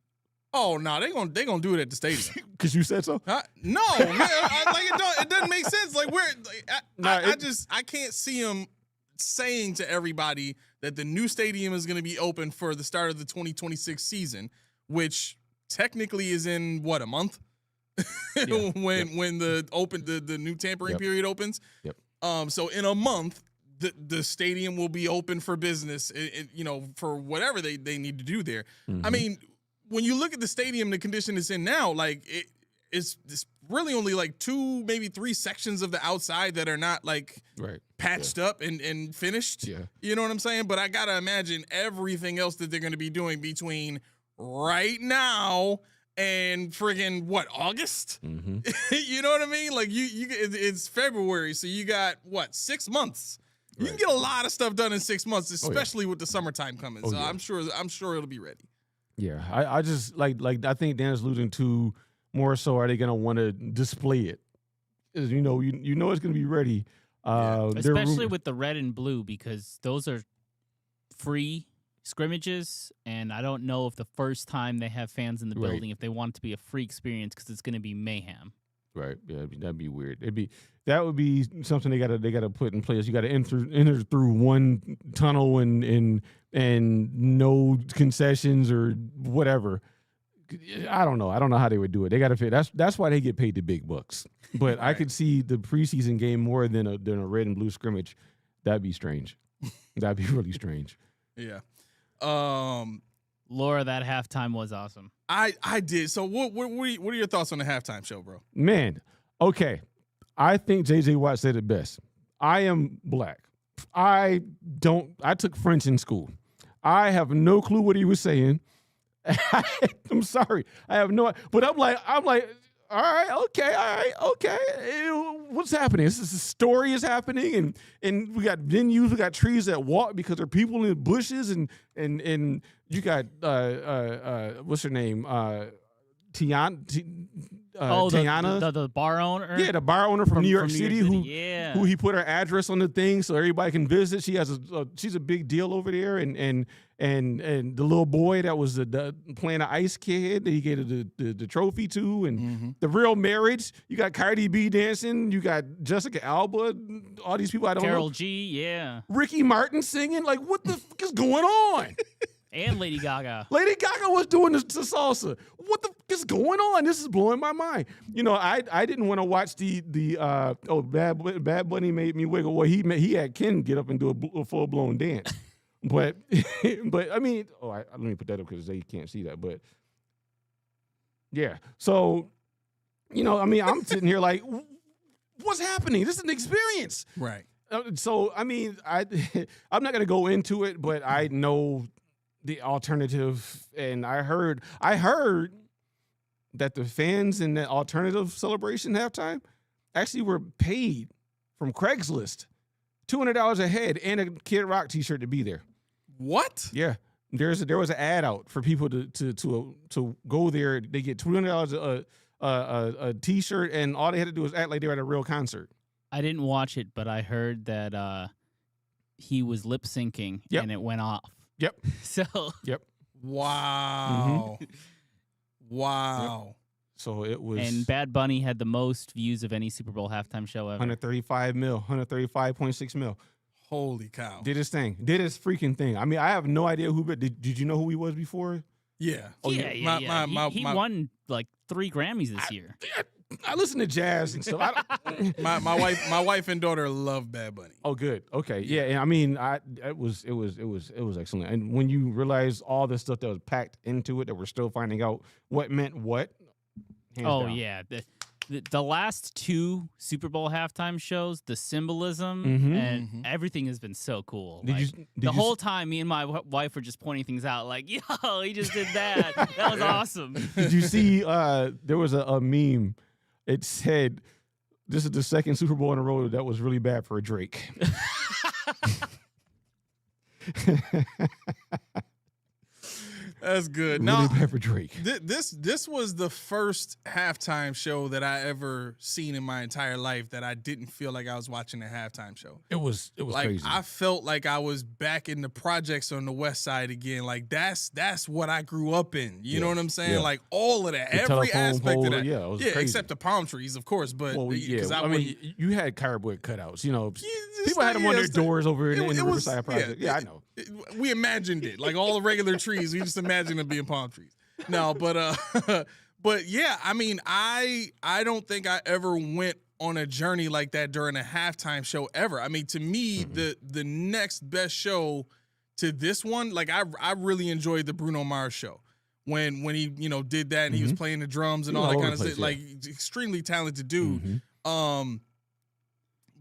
Oh no, they gonna do it at the stadium. Because you said so. No, man, it doesn't make sense. Like I can't see them saying to everybody that the new stadium is gonna be open for the start of the 2026 season, which technically is in what, a month. When the new tampering period opens. Yep. So in a month, the stadium will be open for business. For whatever they need to do there. Mm-hmm. I mean, when you look at the stadium, the condition it's in now, like it's really only like 2, maybe 3 sections of the outside that are not like patched up and finished. Yeah. You know what I'm saying? But I gotta imagine everything else that they're going to be doing between right now and friggin' August? Mm-hmm. You know what I mean? Like it's February, so you got 6 months. You can get a lot of stuff done in 6 months, especially with the summertime coming. So I'm sure it'll be ready. Yeah, I just like I think Dan's alluding to more so. Are they going to want to display it? As you know it's going to be ready. Especially with the red and blue, because those are free scrimmages, and I don't know if the first time they have fans in the Right. building, if they want it to be a free experience, because it's going to be mayhem. Right. Yeah, that'd be weird. That would be something they gotta put in place. You gotta enter through one tunnel and no concessions or whatever. I don't know. I don't know how they would do it. They gotta fit. That's why they get paid the big bucks. But I could see the preseason game more than a red and blue scrimmage. That'd be strange. That'd be really strange. Yeah. Laura, that halftime was awesome. I did. So what are your thoughts on the halftime show, bro? Man, okay. I think J.J. Watt said it best. I am black. I took French in school. I have no clue what he was saying. I'm sorry. I have no, but I'm like, all right, okay. What's happening? This story is happening, and we got venues, we got trees that walk because there are people in the bushes, and you got what's her name? Tiana. The bar owner. Yeah, the bar owner from New York City, who he put her address on the thing so everybody can visit. She has she's a big deal over there, and the little boy that was playing an ice kid that he gave the trophy to, and the real marriage. You got Cardi B dancing, you got Jessica Alba, all these people I don't know. Carol G, yeah, Ricky Martin singing. Like, what the fuck is going on? And Lady Gaga. Lady Gaga was doing the salsa. What the fuck is going on? This is blowing my mind. You know, I didn't want to watch Bad Bunny made me wiggle. Well, he had Ken get up and do a full blown dance. But I mean, let me put that up because they can't see that. But yeah, so you know, I mean, I'm sitting here like, what's happening? This is an experience, right? So I mean, I'm not gonna go into it, but I know the alternative, and I heard that the fans in the alternative celebration halftime actually were paid from Craigslist $200 a head and a Kid Rock t-shirt to be there. What? Yeah, there was an ad out for people to go there. They get $200 a t-shirt, and all they had to do was act like they were at a real concert. I didn't watch it, but I heard that he was lip syncing and it went off. Yep. So. Yep. Wow. Mm-hmm. Wow. Yep. So it was. And Bad Bunny had the most views of any Super Bowl halftime show ever. 135.6 mil. Holy cow. Did his thing. Did his freaking thing. I mean, I have no idea who, but did you know who he was before? Yeah. Oh, yeah. He won like 3 Grammys this year. I listen to jazz and stuff. my wife and daughter love Bad Bunny. Oh, good. Okay. Yeah. And I mean, it was excellent. And when you realize all the stuff that was packed into it, that we're still finding out what meant what. Oh down. Yeah. The last 2 Super Bowl halftime shows, the symbolism and everything has been so cool. The whole time, me and my wife were just pointing things out, like, yo, he just did that. That was awesome. Did you see? There was a meme. It said, "This is the second Super Bowl in a row that was really bad for Drake." That's good. Really bad for Drake. This was the first halftime show that I ever seen in my entire life that I didn't feel like I was watching a halftime show. It was like, crazy. I felt like I was back in the projects on the West Side again. Like that's what I grew up in. You know what I'm saying? Yeah. Like all of that, The every telephone aspect pole, of that. Yeah, it was crazy. Except the palm trees, of course. But I mean, you had cardboard cutouts. You know, people had them on their doors over in the Riverside Project. Yeah, I know. We imagined it, like all the regular trees. We just imagined them being palm trees. No, but yeah, I mean, I don't think I ever went on a journey like that during a halftime show ever. I mean, to me, the next best show to this one, like I really enjoyed the Bruno Mars show when he did that and he was playing the drums and all that kind of stuff. Like extremely talented dude.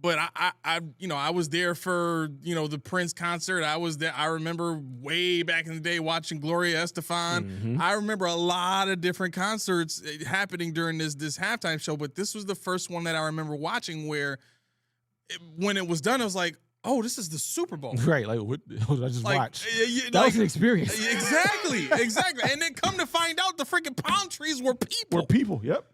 But I was there for, the Prince concert. I was there. I remember way back in the day watching Gloria Estefan. I remember a lot of different concerts happening during this halftime show. But this was the first one that I remember watching where when it was done, I was like, oh, this is the Super Bowl. Right. Like, what did I just watch? That was an experience. Exactly. And then come to find out the freaking palm trees were people. Yep.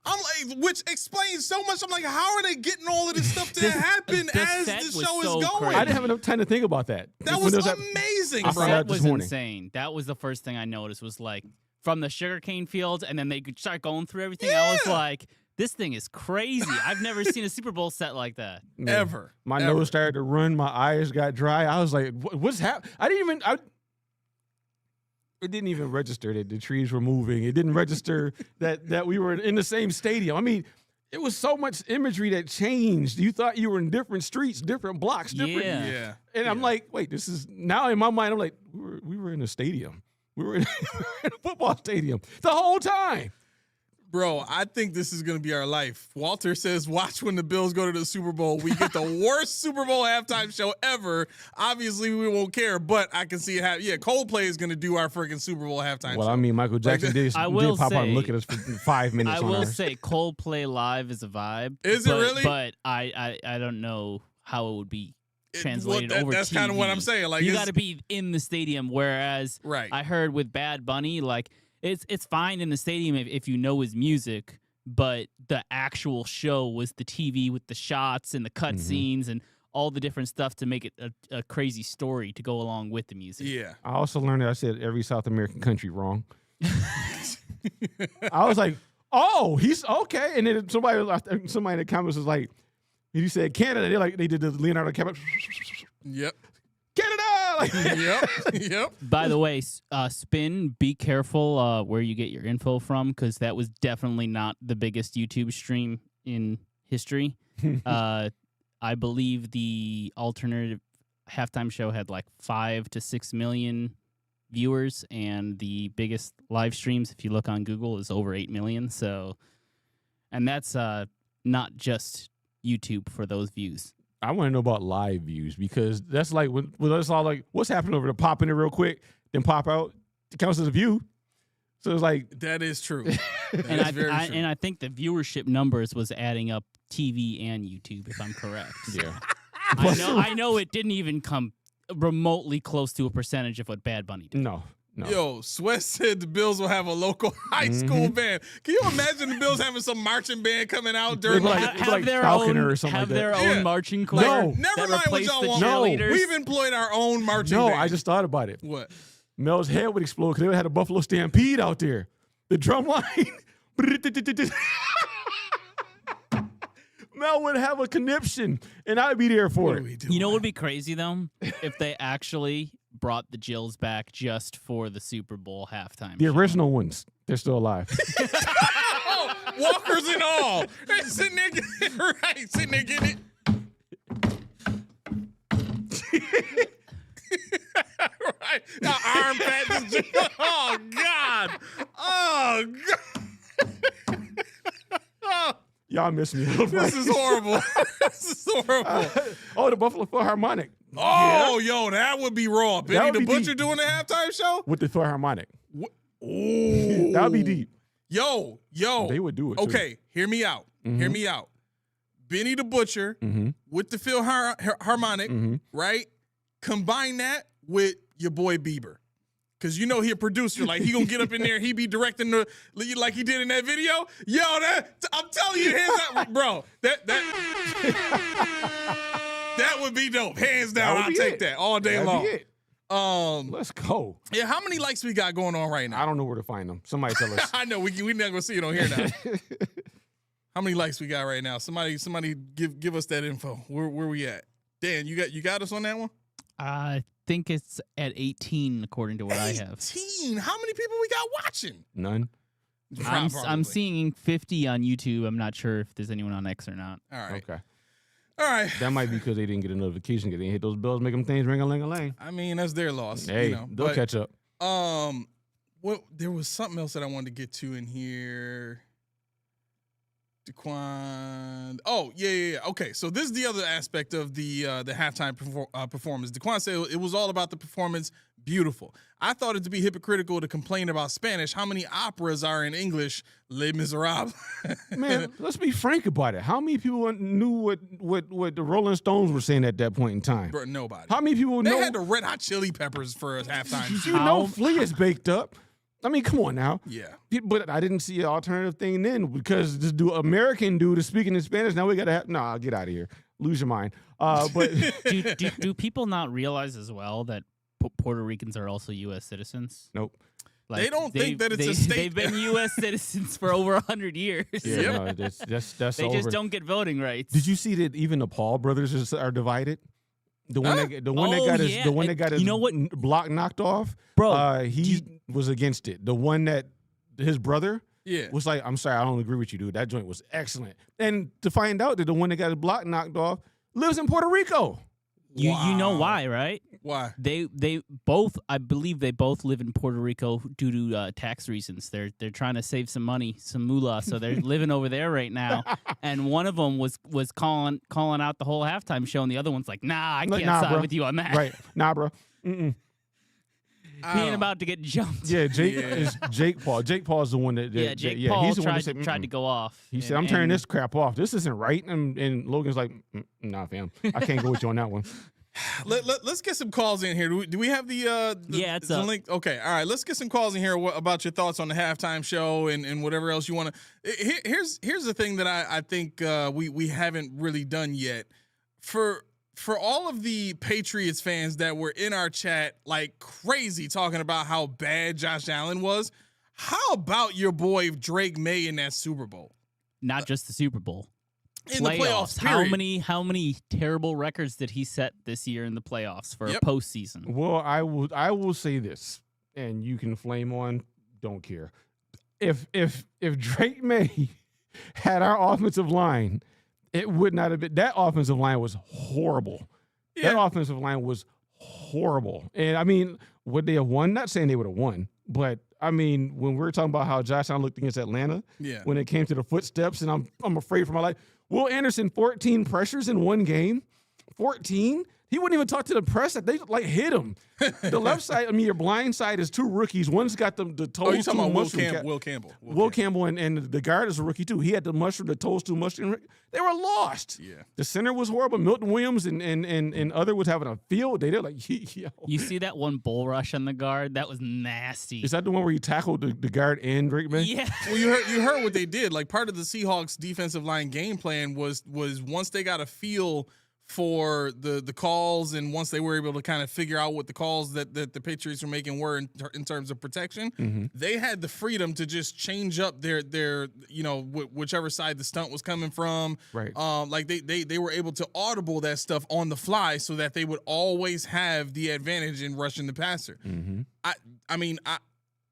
I'm like, which explains so much. I'm like, how are they getting all of this stuff to happen the as set the was show so is going? crazy. I didn't have enough time to think about that. That When was there amazing, I The found bro. out set this was morning. insane. That was the first thing I noticed was like from the sugarcane fields, and then they could start going through everything. I was Yeah. like, this thing is crazy. I've never seen a Super Bowl set like that. Man, Ever. My Ever. nose started to run. My eyes got dry. I was like, what's happening? It didn't even register that the trees were moving. It didn't register that we were in the same stadium. I mean, it was so much imagery that changed. You thought you were in different streets, different blocks, different. Yeah. Yeah. And I'm like, wait, this is now in my mind. I'm like, we were in a stadium. We were in a football stadium the whole time. Bro, I think this is going to be our life. Walter says, watch when the Bills go to the Super Bowl. We get the worst Super Bowl halftime show ever. Obviously, we won't care, but I can see it happen. Yeah, Coldplay is going to do our freaking Super Bowl halftime Well, show. I mean, Michael Jackson did pop out and look at us for 5 minutes. I on will ours. say Coldplay live is a vibe. Is it really? But I don't know how it would be translated over That's TV. kind of what I'm saying. Like, you it's- got to be in the stadium, whereas Right. I heard with Bad Bunny, like it's fine in the stadium if you know his music, but the actual show was the TV with the shots and the cut scenes and all the different stuff to make it a crazy story to go along with the music. Yeah. I also learned that I said every South American country wrong. I was like, oh, he's okay. And then somebody in the comments was like, he said Canada. They did the Leonardo DiCaprio. Yep. Canada. Like, Yep. Yep. By the way, Spin, be careful where you get your info from, because that was definitely not the biggest YouTube stream in history. I believe the alternative halftime show had like 5 to 6 million viewers, and the biggest live streams, if you look on Google, is over 8 million. So, and that's not just YouTube for those views. I want to know about live views, because that's like when it's all like, what's happening over there? Pop in it real quick, then pop out. It counts as a view. So it's like, That is true. That And is very true. and I think the viewership numbers was adding up TV and YouTube, if I'm correct. yeah. I know it didn't even come remotely close to a percentage of what Bad Bunny did. No. Yo, Sweat said the Bills will have a local high school band. Can you imagine the Bills having some marching band coming out during Like- like, like their Falconer own, or something have like that. their Yeah. own marching Like, choir. no. never that mind what replaced y'all the want. cheerleaders. We've employed our own marching No, band. I just thought about it. What? Mel's head would explode because they would have had a Buffalo Stampede out there. The drum line. Mel would have a conniption, and I'd be there for What it. are we doing? You know what would be crazy though? If they actually brought the Jills back just for the Super Bowl halftime. The show. original ones, they're still alive. Oh, walkers and all. They're sitting there getting right, sitting there getting it. Right. Now arm pat just oh God. Oh God. Oh, Y'all miss me. this is horrible. This is horrible. Oh, the Buffalo Philharmonic Oh, yo, that would be raw. Benny would the be Butcher deep. doing the halftime show? with the Philharmonic. Ooh. That would be deep. Yo. They would do it, too. Okay, hear me out. Hear me out. Benny the Butcher with the Philharmonic, right? Combine that with your boy Bieber. Cause you know he a producer, like he gonna get up in there, he be directing the like he did in that video. Yo, I'm telling you, hands up, bro. That would be dope. Hands down, would I'll be take it. that all day That'd long. be it. Let's go. Yeah, how many likes we got going on right now? I don't know where to find them. Somebody tell us. I know we not gonna see it on here now. How many likes we got right now? Somebody give us that info. Where we at? Dan, you got us on that one? I think it's at 18 according to what I have. 18. How many people we got watching? None. I'm Probably. seeing 50 on YouTube. I'm not sure if there's anyone on X or not. All right. Okay. All right. That might be because they didn't get a notification because they didn't hit those bells, make them things ring-a-ling-a-lang. I mean, that's their loss. Hey, you know, they'll but, catch up. What there was something else that I wanted to get to in here. Daquan. Oh, yeah. Okay, so this is the other aspect of the halftime performance. Daquan said it was all about the performance. Beautiful. I thought it to be hypocritical to complain about Spanish. How many operas are in English? Les Miserables. Man, let's be frank about it. How many people knew what the Rolling Stones were saying at that point in time? Bro, nobody. How many people They know? had the Red Hot Chili Peppers for a halftime. You know Flea is baked up. I mean, come on now. Yeah. But I didn't see an alternative thing then because this American dude is speaking in Spanish. Now we got to have, nah, get out of here. Lose your mind. But do people not realize as well that Puerto Ricans are also U.S. citizens? Nope. Like, they don't think that it's a state. They've been U.S. citizens for over 100 years. Yeah, no, that's they over. just don't get voting rights. Did you see that even the Paul brothers are divided? The one that got his you know what? block knocked off, Bro, he was against it. The one that his brother was like, I'm sorry, I don't agree with you, dude. That joint was excellent. And to find out that the one that got his block knocked off lives in Puerto Rico. You know why, right? Why? They both, I believe they both live in Puerto Rico due to tax reasons. They're trying to save some money, some moolah, so they're living over there right now. And one of them was calling out the whole halftime show, and the other one's like, "Nah, I can't side with you on that." Right? Nah, bro. He ain't about to get jumped. Yeah, is Jake Paul. Jake Paul's the one that. Jake Paul he's the tried, one that said, tried to go off. He said, "I'm turning this crap off. This isn't right." And Logan's like, "Nah, fam, I can't go with you on that one." Let's get some calls in here. Do we have the it's the up. link? Okay, all right. Let's get some calls in here about your thoughts on the halftime show and whatever else you want to. Here's the thing that I think we haven't really done yet. For all of the Patriots fans that were in our chat like crazy talking about how bad Josh Allen was, how about your boy Drake May in that Super Bowl? Not just the Super Bowl. In the playoffs, how many terrible records did he set this year in the playoffs for a postseason? Well, I will say this, and you can flame on, don't care. If Drake May had our offensive line, it would not have been. That offensive line was horrible. Yeah. That offensive line was horrible. And I mean, would they have won? Not saying they would have won, but I mean, when we're talking about how Josh Allen looked against Atlanta, when it came to the footsteps, and I'm afraid for my life. Will Anderson, 14 pressures in one game. 14? He wouldn't even talk to the press. They like hit him. The left side, I mean, your blind side is two rookies. One's got the toes. Oh, you're talking about Will Campbell. Will Campbell and the guard is a rookie too. He had the toes too mushroom. They were lost. Yeah. The center was horrible. Milton Williams and other was having a field day. They're like, yo. You see that one bull rush on the guard? That was nasty. Is that the one where he tackled the guard and Drake May? Yeah. Well, you heard what they did. Like part of the Seahawks defensive line game plan was once they got a feel for the calls, and once they were able to kind of figure out what the calls that the Patriots were making were in terms of protection, they had the freedom to just change up their whichever side the stunt was coming from. Right. Like they were able to audible that stuff on the fly so that they would always have the advantage in rushing the passer. I mean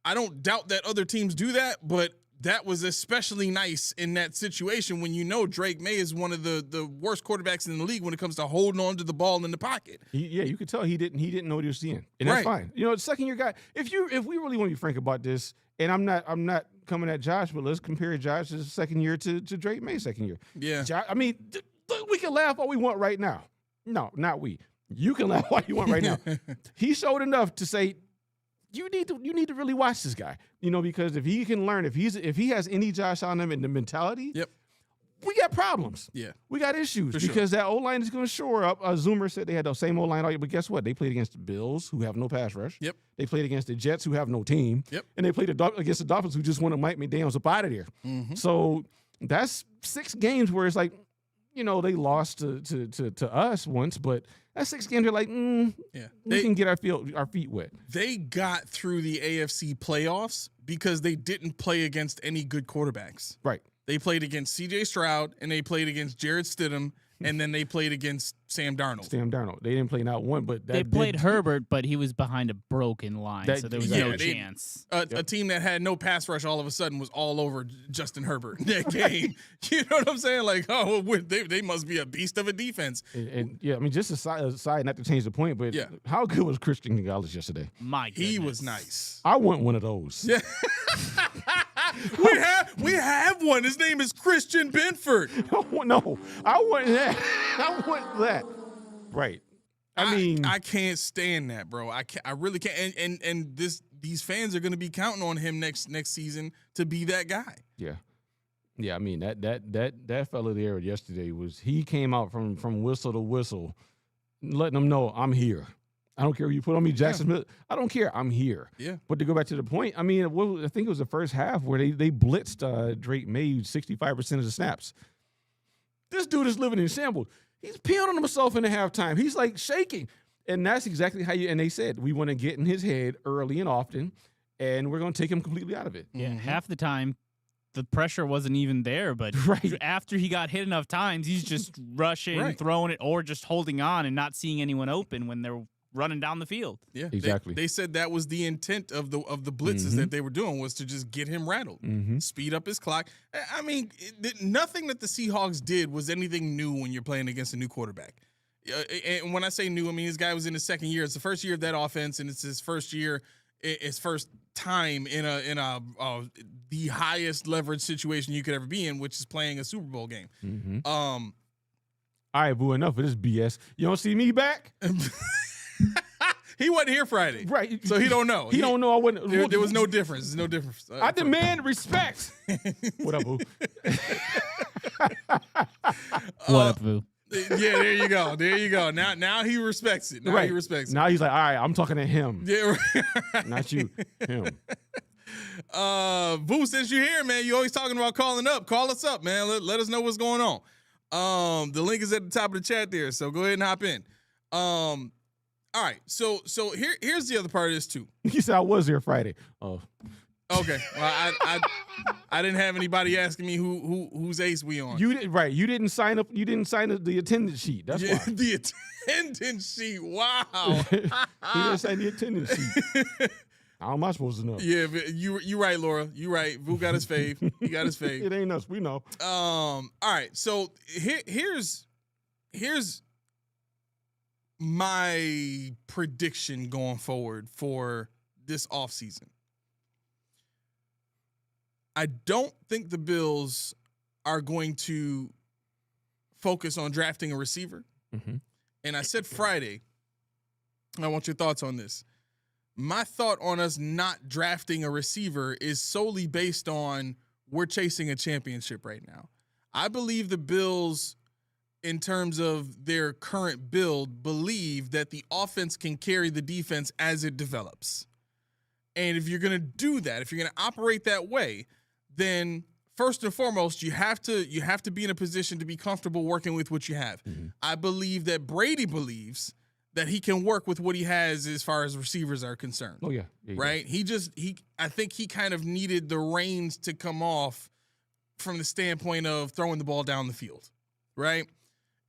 I don't doubt that other teams do that, but that was especially nice in that situation when you know Drake May is one of the worst quarterbacks in the league when it comes to holding on to the ball in the pocket. You could tell he didn't know what he was seeing, and that's fine. You know, the second year guy. If we really want to be frank about this, and I'm not coming at Josh, but let's compare Josh's second year to Drake May's second year. Yeah, I mean, we can laugh all we want right now. No, not we. You can laugh all you want right now. He showed enough to say, you need to really watch this guy, because if he can learn, if he has any Josh on him in the mentality, we got problems. Yeah, we got issues because that O-line is going to shore up. Zoomer said they had the same O-line all year, but guess what? They played against the Bills, who have no pass rush. Yep. They played against the Jets, who have no team. Yep. And they played against the Dolphins, who just want to Mike McDaniels up out of there. So that's 6 games where it's like, they lost to us once, but that's 6 games. They're like, we can get our feet wet. They got through the AFC playoffs because they didn't play against any good quarterbacks. Right. They played against C.J. Stroud, and they played against Jarrett Stidham, and then they played against Sam Darnold. They didn't play not one, but they played Herbert, but he was behind a broken line, so there was no chance. A team that had no pass rush all of a sudden was all over Justin Herbert in that game. You know what I'm saying? Like, they must be a beast of a defense. And I mean, just a side, not to change the point, but how good was Christian Gonzalez yesterday? My goodness. He was nice. I want one of those. Yeah. We have one. His name is Christian Benford. No, I want that. I want that. Right. I mean, I can't stand that, bro. I really can't. And these fans are going to be counting on him next season to be that guy. Yeah. Yeah, I mean that fella there yesterday he came out from whistle to whistle, letting them know I'm here. I don't care who you put on me, Jackson Smith. I don't care. I'm here. Yeah. But to go back to the point, I mean, I think it was the first half where they blitzed Drake May 65% of the snaps. This dude is living in shambles. He's peeing on himself in the halftime. He's like shaking. And that's exactly how and they said, we want to get in his head early and often, and we're going to take him completely out of it. Yeah, half the time, the pressure wasn't even there, but after he got hit enough times, he's just rushing, throwing it, or just holding on and not seeing anyone open when they're running down the field. Yeah, exactly. They said that was the intent of the blitzes that they were doing, was to just get him rattled, speed up his clock. I mean, nothing that the Seahawks did was anything new when you're playing against a new quarterback. And when I say new, I mean, this guy was in his second year. It's the first year of that offense, and it's his first year, his first time in the highest leverage situation you could ever be in, which is playing a Super Bowl game. All right, boo, enough of this BS. You don't see me back? He wasn't here Friday, right? So he don't know. He don't know. I wasn't. There was no difference. There's no difference. I demand respect. What up, boo? What up, boo? Yeah, there you go. There you go. Now he respects it. Now he respects it. Now he's like, all right, I'm talking to him. Yeah, not you. Him. Boo, since you're here, man, you always talking about calling up. Call us up, man. Let us know what's going on. The link is at the top of the chat there, so go ahead and hop in. All right, so here's the other part of this too. He said I was here Friday. Oh, okay. Well, I didn't have anybody asking me whose ace we on. You did right. You didn't sign up. You didn't sign the attendance sheet. That's why. The attendance sheet. Wow. He didn't sign the attendance sheet. How am I supposed to know? Yeah, you right, Laura. You right. Vu got his fave. He got his fave. It ain't us. We know. All right. So here's my prediction going forward for this offseason. I don't think the Bills are going to focus on drafting a receiver. And I said Friday, I want your thoughts on this. My thought on us not drafting a receiver is solely based on we're chasing a championship right now. I believe the Bills, in terms of their current build, believe that the offense can carry the defense as it develops. And if you're going to do that, if you're going to operate that way, then first and foremost, you have to be in a position to be comfortable working with what you have. I believe that Brady believes that he can work with what he has as far as receivers are concerned. Oh, yeah. Right? I think he kind of needed the reins to come off from the standpoint of throwing the ball down the field. Right?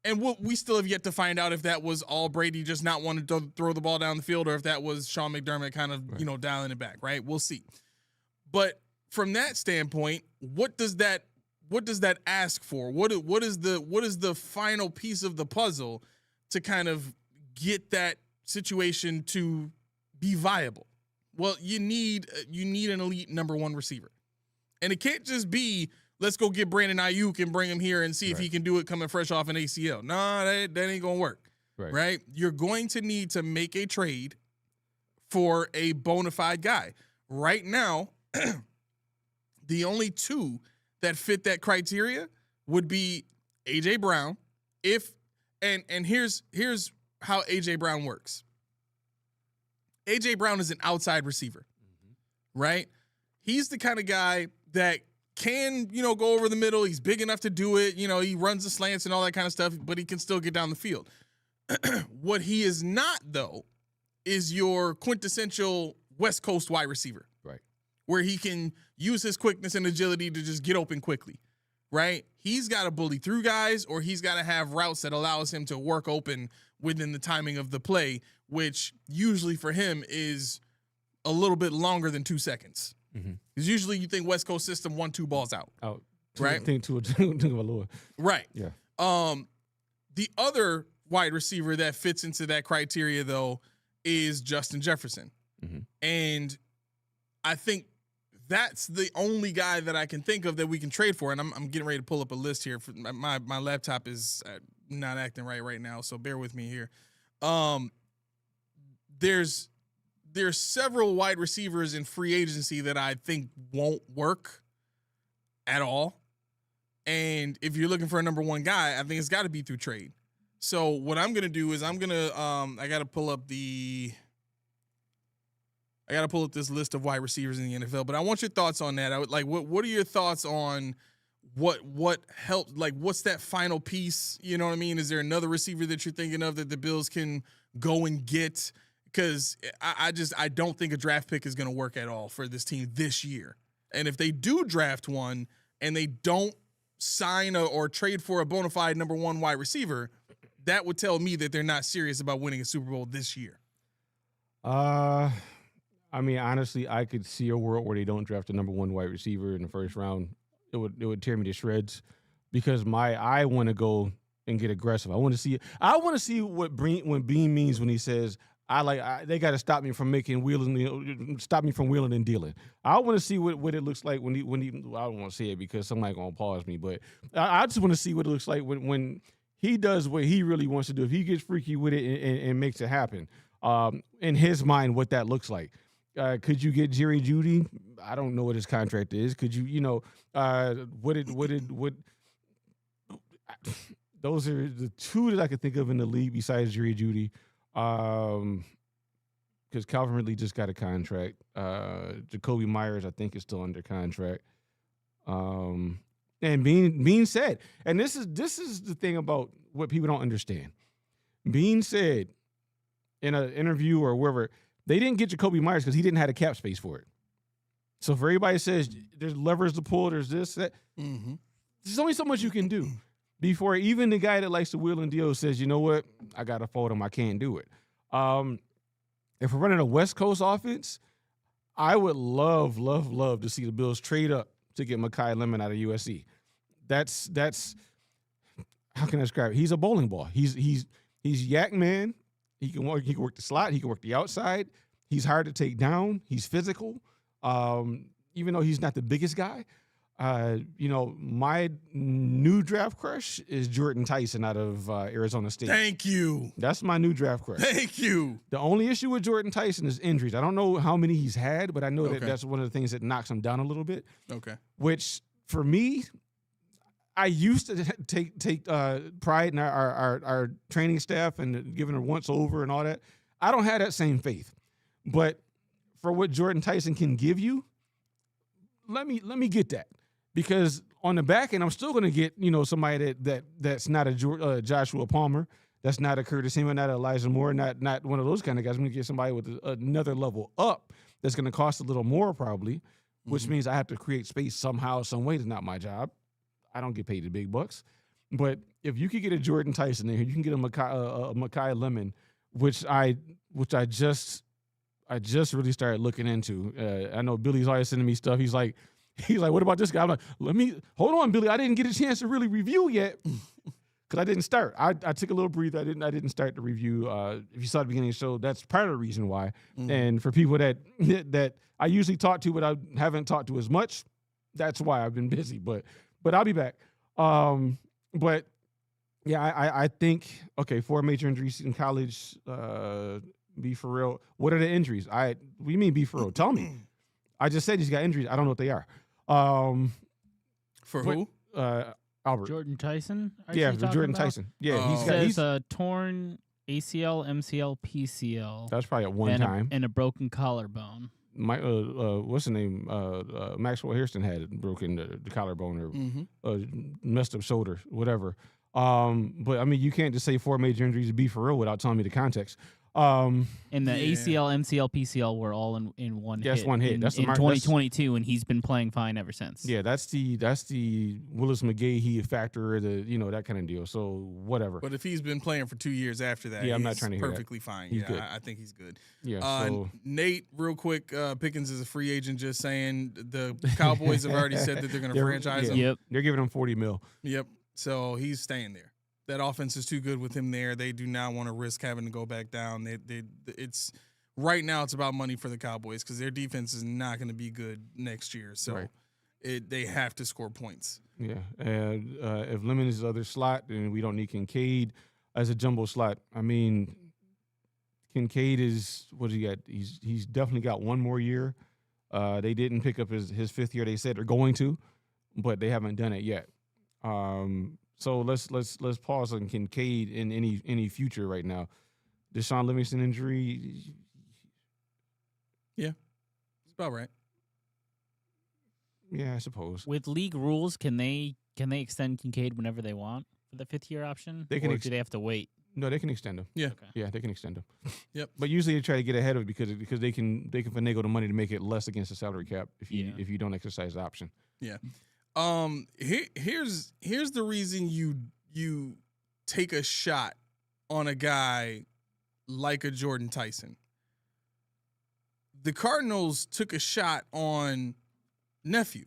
And we still have yet to find out if that was all Brady just not wanting to throw the ball down the field, or if that was Sean McDermott kind of, dialing it back. Right? We'll see. But from that standpoint, what does that ask for? What is the final piece of the puzzle to kind of get that situation to be viable? Well, you need an elite number one receiver. And it can't just be, let's go get Brandon Ayuk and bring him here and see if he can do it coming fresh off an ACL. No, that ain't going to work. Right? You're going to need to make a trade for a bona fide guy. Right now, the only two that fit that criteria would be A.J. Brown. And here's how A.J. Brown works. A.J. Brown is an outside receiver, right? He's the kind of guy that can, go over the middle. He's big enough to do it. He runs the slants and all that kind of stuff, but he can still get down the field. What he is not, though, is your quintessential West Coast wide receiver. Right. Where he can use his quickness and agility to just get open quickly, right? He's got to bully through guys, or he's got to have routes that allows him to work open within the timing of the play, which usually for him is a little bit longer than 2 seconds. Because usually you think West Coast system 1-2 balls out. Right? Think to a Lord. Right. Yeah. The other wide receiver that fits into that criteria, though, is Justin Jefferson. And I think that's the only guy that I can think of that we can trade for. And I'm getting ready to pull up a list here. My laptop is not acting right now, so bear with me here. There's several wide receivers in free agency that I think won't work at all. And if you're looking for a number one guy, I think it's got to be through trade. So what I'm gonna do is I gotta pull up this list of wide receivers in the NFL. But I want your thoughts on that. I would like what are your thoughts on what helped? Like, what's that final piece? You know what I mean? Is there another receiver that you're thinking of that the Bills can go and get? Because I don't think a draft pick is going to work at all for this team this year. And if they do draft one and they don't sign or trade for a bona fide number one wide receiver, that would tell me that they're not serious about winning a Super Bowl this year. I mean, honestly, I could see a world where they don't draft a number one wide receiver in the first round. It would tear me to shreds because I want to go and get aggressive. I want to see what Bean means when he says they got to stop me from stop me from wheeling and dealing. I want to see what it looks like when he I don't want to say it because somebody gonna pause me, but I just want to see what it looks like when he does what he really wants to do. If he gets freaky with it and makes it happen, in his mind, what that looks like. Could you get Jerry Jeudy? I don't know what his contract is. Could you, those are the two that I could think of in the league besides Jerry Jeudy. Because Calvin Ridley just got a contract. Jacoby Myers, I think, is still under contract. And Bean said, and this is the thing about what people don't understand. Bean said in an interview or wherever, they didn't get Jacoby Myers because he didn't have a cap space for it. So if everybody says there's levers to pull, there's this, that, there's only so much you can do before even the guy that likes to wheel and deal says, you know what, I got to fold him, I can't do it. If we're running a West Coast offense, I would love to see the Bills trade up to get Mekhi Lemon out of USC. That's how can I describe it? He's a bowling ball. He's yak man. He can work the slot. He can work the outside. He's hard to take down. He's physical. Even though he's not the biggest guy. My new draft crush is Jordan Tyson out of Arizona State. Thank you. That's my new draft crush. Thank you. The only issue with Jordan Tyson is injuries. I don't know how many he's had, but I know that that's one of the things that knocks him down a little bit. Okay. Which, for me, I used to take pride in our training staff and giving her once over and all that. I don't have that same faith. But for what Jordan Tyson can give you, let me get that. Because on the back end, I'm still going to get, somebody that's not a Joshua Palmer, that's not a Curtis Hinman, not a Elijah Moore, not one of those kind of guys. I'm going to get somebody with another level up that's going to cost a little more probably, which means I have to create space somehow, some way. It's not my job. I don't get paid the big bucks. But if you could get a Jordan Tyson there, you can get a Mekhi Lemon, which I just really started looking into. I know Billy's always sending me stuff. He's like, what about this guy? I'm like, hold on, Billy. I didn't get a chance to really review yet because I didn't start. I took a little breather. I didn't start the review. If you saw the beginning of the show, that's part of the reason why. And for people that I usually talk to, but I haven't talked to as much, that's why I've been busy. But I'll be back. But yeah, I think, 4 major injuries in college. Be for real. What are the injuries? What do you mean be for real? Tell me. I just said he's got injuries. I don't know what they are. For who? Albert. Jordan Tyson? Yeah, for Jordan Tyson. Yeah, he's a torn ACL, MCL, PCL. That's probably at one time. And a broken collarbone. What's the name? Maxwell Hairston had broken the collarbone or messed up shoulder, whatever. But I mean, you can't just say 4 major injuries to be for real without telling me the context. And the ACL, MCL, PCL were all in one hit. That's one hit. That's in 2022, and he's been playing fine ever since. Yeah, that's the Willis McGahee factor, that kind of deal. So whatever. But if he's been playing for 2 years after that, I'm not trying to hear perfectly fine. He's good. I think he's good. Yeah. Nate, real quick, Pickens is a free agent. Just saying, the Cowboys have already said that they're going to franchise him. Yep. They're giving him $40 million. Yep. So he's staying there. That offense is too good with him there. They do not want to risk having to go back down. It's right now. It's about money for the Cowboys because their defense is not going to be good next year. So they have to score points. Yeah, and if Lemon is the other slot, then we don't need Kincaid as a jumbo slot. I mean, Kincaid is what he got. He's definitely got one more year. They didn't pick up his 5th year. They said they're going to, but they haven't done it yet. So let's pause on Kincaid in any future right now. Deshaun Livingston injury. It's about right. Yeah, I suppose. With league rules, can they extend Kincaid whenever they want for the 5th year option? They can or do they have to wait? No, they can extend him. Yeah. Okay. Yeah, they can extend him. Yep. But usually they try to get ahead of it because they can finagle the money to make it less against the salary cap if you don't exercise the option. Yeah. Here's the reason you take a shot on a guy like a Jordan Tyson. The Cardinals took a shot on nephew.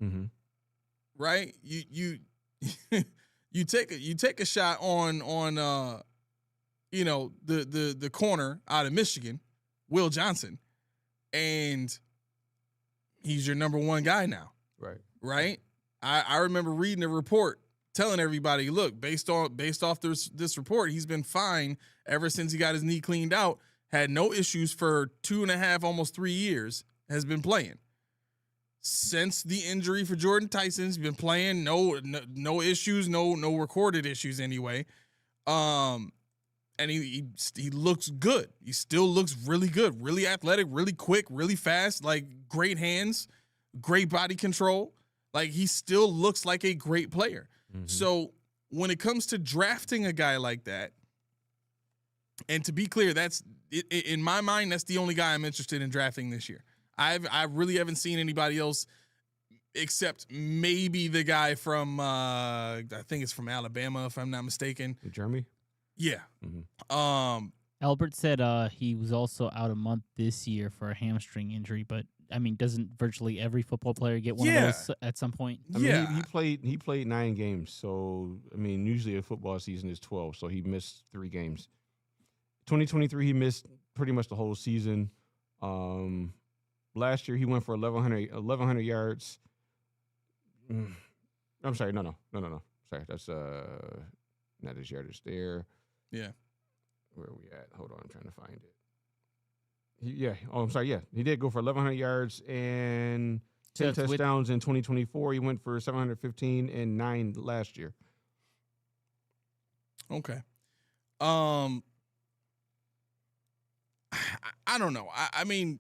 Mm-hmm. Right? You you take a shot on the corner out of Michigan, Will Johnson, and he's your number one guy now. Right? I remember reading a report telling everybody, look, based off this report, he's been fine ever since he got his knee cleaned out, had no issues for 2.5, almost 3 years, has been playing. Since the injury for Jordan Tyson, he's been playing, no issues, no recorded issues anyway. And he looks good. He still looks really good, really athletic, really quick, really fast, like great hands, great body control. Like he still looks like a great player. Mm-hmm. So when it comes to drafting a guy like that, and to be clear, that's in my mind, that's the only guy I'm interested in drafting this year. I really haven't seen anybody else except maybe the guy from I think it's from Alabama, if I'm not mistaken. Jeremy? Yeah. Mm-hmm. Albert said he was also out a month this year for a hamstring injury, but I mean, doesn't virtually every football player get one of those at some point? I mean, he played 9 games, so I mean, usually a football season is 12, so he missed 3 games. 2023, he missed pretty much the whole season. Last year, he went for 1,100 yards. I'm sorry, no. Sorry, that's not his yardage there. Yeah. Where are we at? Hold on, I'm trying to find it. I'm sorry. Yeah, he did go for 1,100 yards and 10 touchdowns in 2024. He went for 715 and 9 last year. Okay. I don't know. I mean,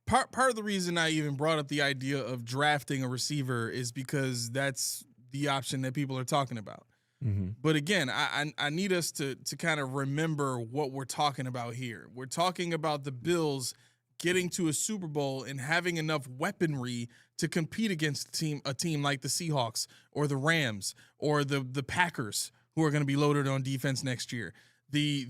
part of the reason I even brought up the idea of drafting a receiver is because that's the option that people are talking about. Mm-hmm. But again, I need us to kind of remember what we're talking about here. We're talking about the Bills getting to a Super Bowl and having enough weaponry to compete against a team like the Seahawks or the Rams or the Packers, who are going to be loaded on defense next year. They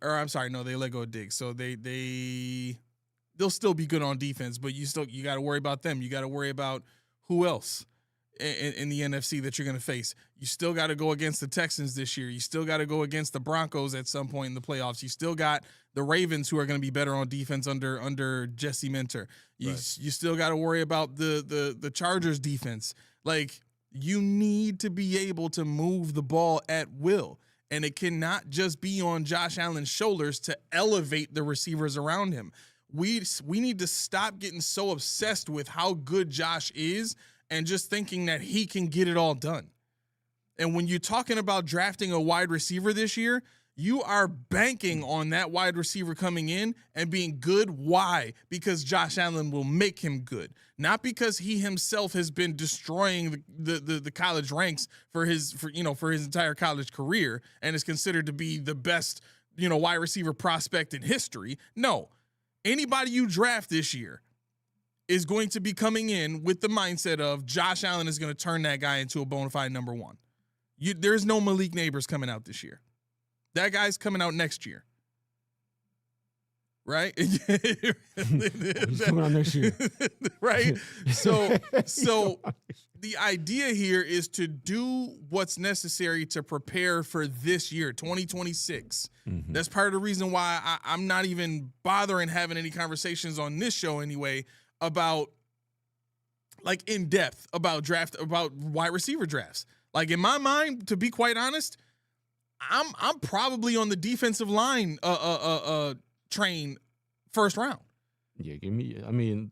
let go of Diggs, so they'll still be good on defense, but you got to worry about them. You got to worry about who else in the NFC that you're going to face. You still got to go against the Texans this year. You still got to go against the Broncos at some point in the playoffs. You still got the Ravens, who are going to be better on defense under Jesse Minter. You still got to worry about the Chargers defense. Like, you need to be able to move the ball at will, and it cannot just be on Josh Allen's shoulders to elevate the receivers around him. We need to stop getting so obsessed with how good Josh is and just thinking that he can get it all done. And when you're talking about drafting a wide receiver this year, you are banking on that wide receiver coming in and being good. Why? Because Josh Allen will make him good. Not because he himself has been destroying the college ranks for his entire college career and is considered to be the best, wide receiver prospect in history. No. Anybody you draft this year is going to be coming in with the mindset of Josh Allen is going to turn that guy into a bona fide number one. There's no Malik Neighbors coming out this year. That guy's coming out next year. Right? He's coming out next year. Right? So the idea here is to do what's necessary to prepare for this year, 2026. Mm-hmm. That's part of the reason why I'm not even bothering having any conversations on this show anyway about, like, in depth about wide receiver drafts. Like, in my mind, to be quite honest, I'm probably on the defensive line train first round. Yeah,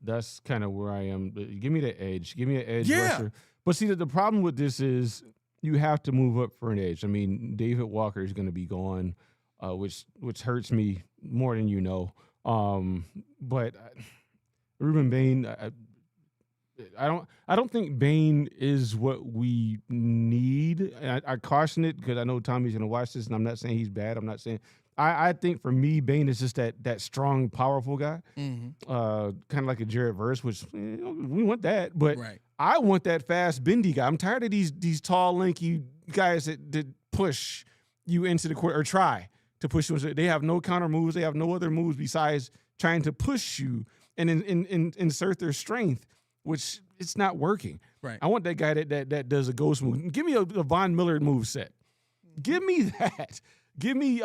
that's kind of where I am. Give me the edge. Give me an edge rusher. But see, the problem with this is you have to move up for an edge. I mean, David Walker is going to be gone, which hurts me more than you know. But Ruben Bain, I don't think Bain is what we need. And I caution it because I know Tommy's going to watch this, and I'm not saying he's bad. I'm not saying. I think for me, Bain is just that strong, powerful guy, kind of like a Jared Verse, which we want that, but I want that fast, bendy guy. I'm tired of these tall, lanky guys that push you into the court or try to push you. They have no counter moves. They have no other moves besides trying to push you and insert their strength, which it's not working. Right. I want that guy that does a ghost move. Give me a Von Miller move set. Give me that. Give me,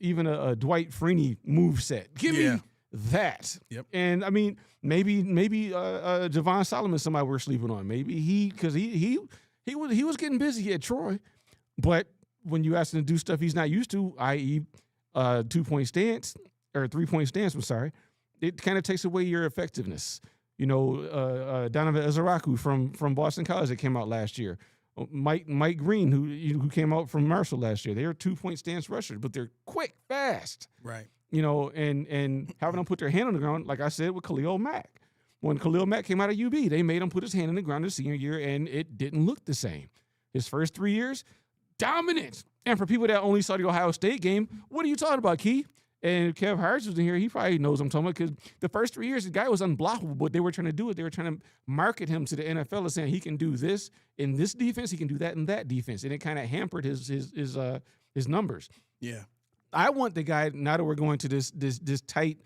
even a Dwight Freeney move set. Give me that. Yep. And I mean, maybe Javon Solomon, somebody we're sleeping on. Maybe because he was getting busy at Troy, but when you ask him to do stuff he's not used to, i.e., 2-point stance or 3-point stance, I'm sorry, it kind of takes away your effectiveness. Donovan Ezaraku from Boston College that came out last year. Mike Green, who came out from Marshall last year, they're 2-point stance rushers, but they're quick, fast. Right. And having them put their hand on the ground, like I said with Khalil Mack. When Khalil Mack came out of UB, they made him put his hand on the ground his senior year, and it didn't look the same. His first 3 years, dominant. And for people that only saw the Ohio State game, what are you talking about, Key? And Kev Harris was in here. He probably knows what I'm talking about because the first 3 years, the guy was unblockable. What they were trying to do is they were trying to market him to the NFL as saying he can do this in this defense, he can do that in that defense, and it kind of hampered his numbers. Yeah, I want the guy now that we're going to this tight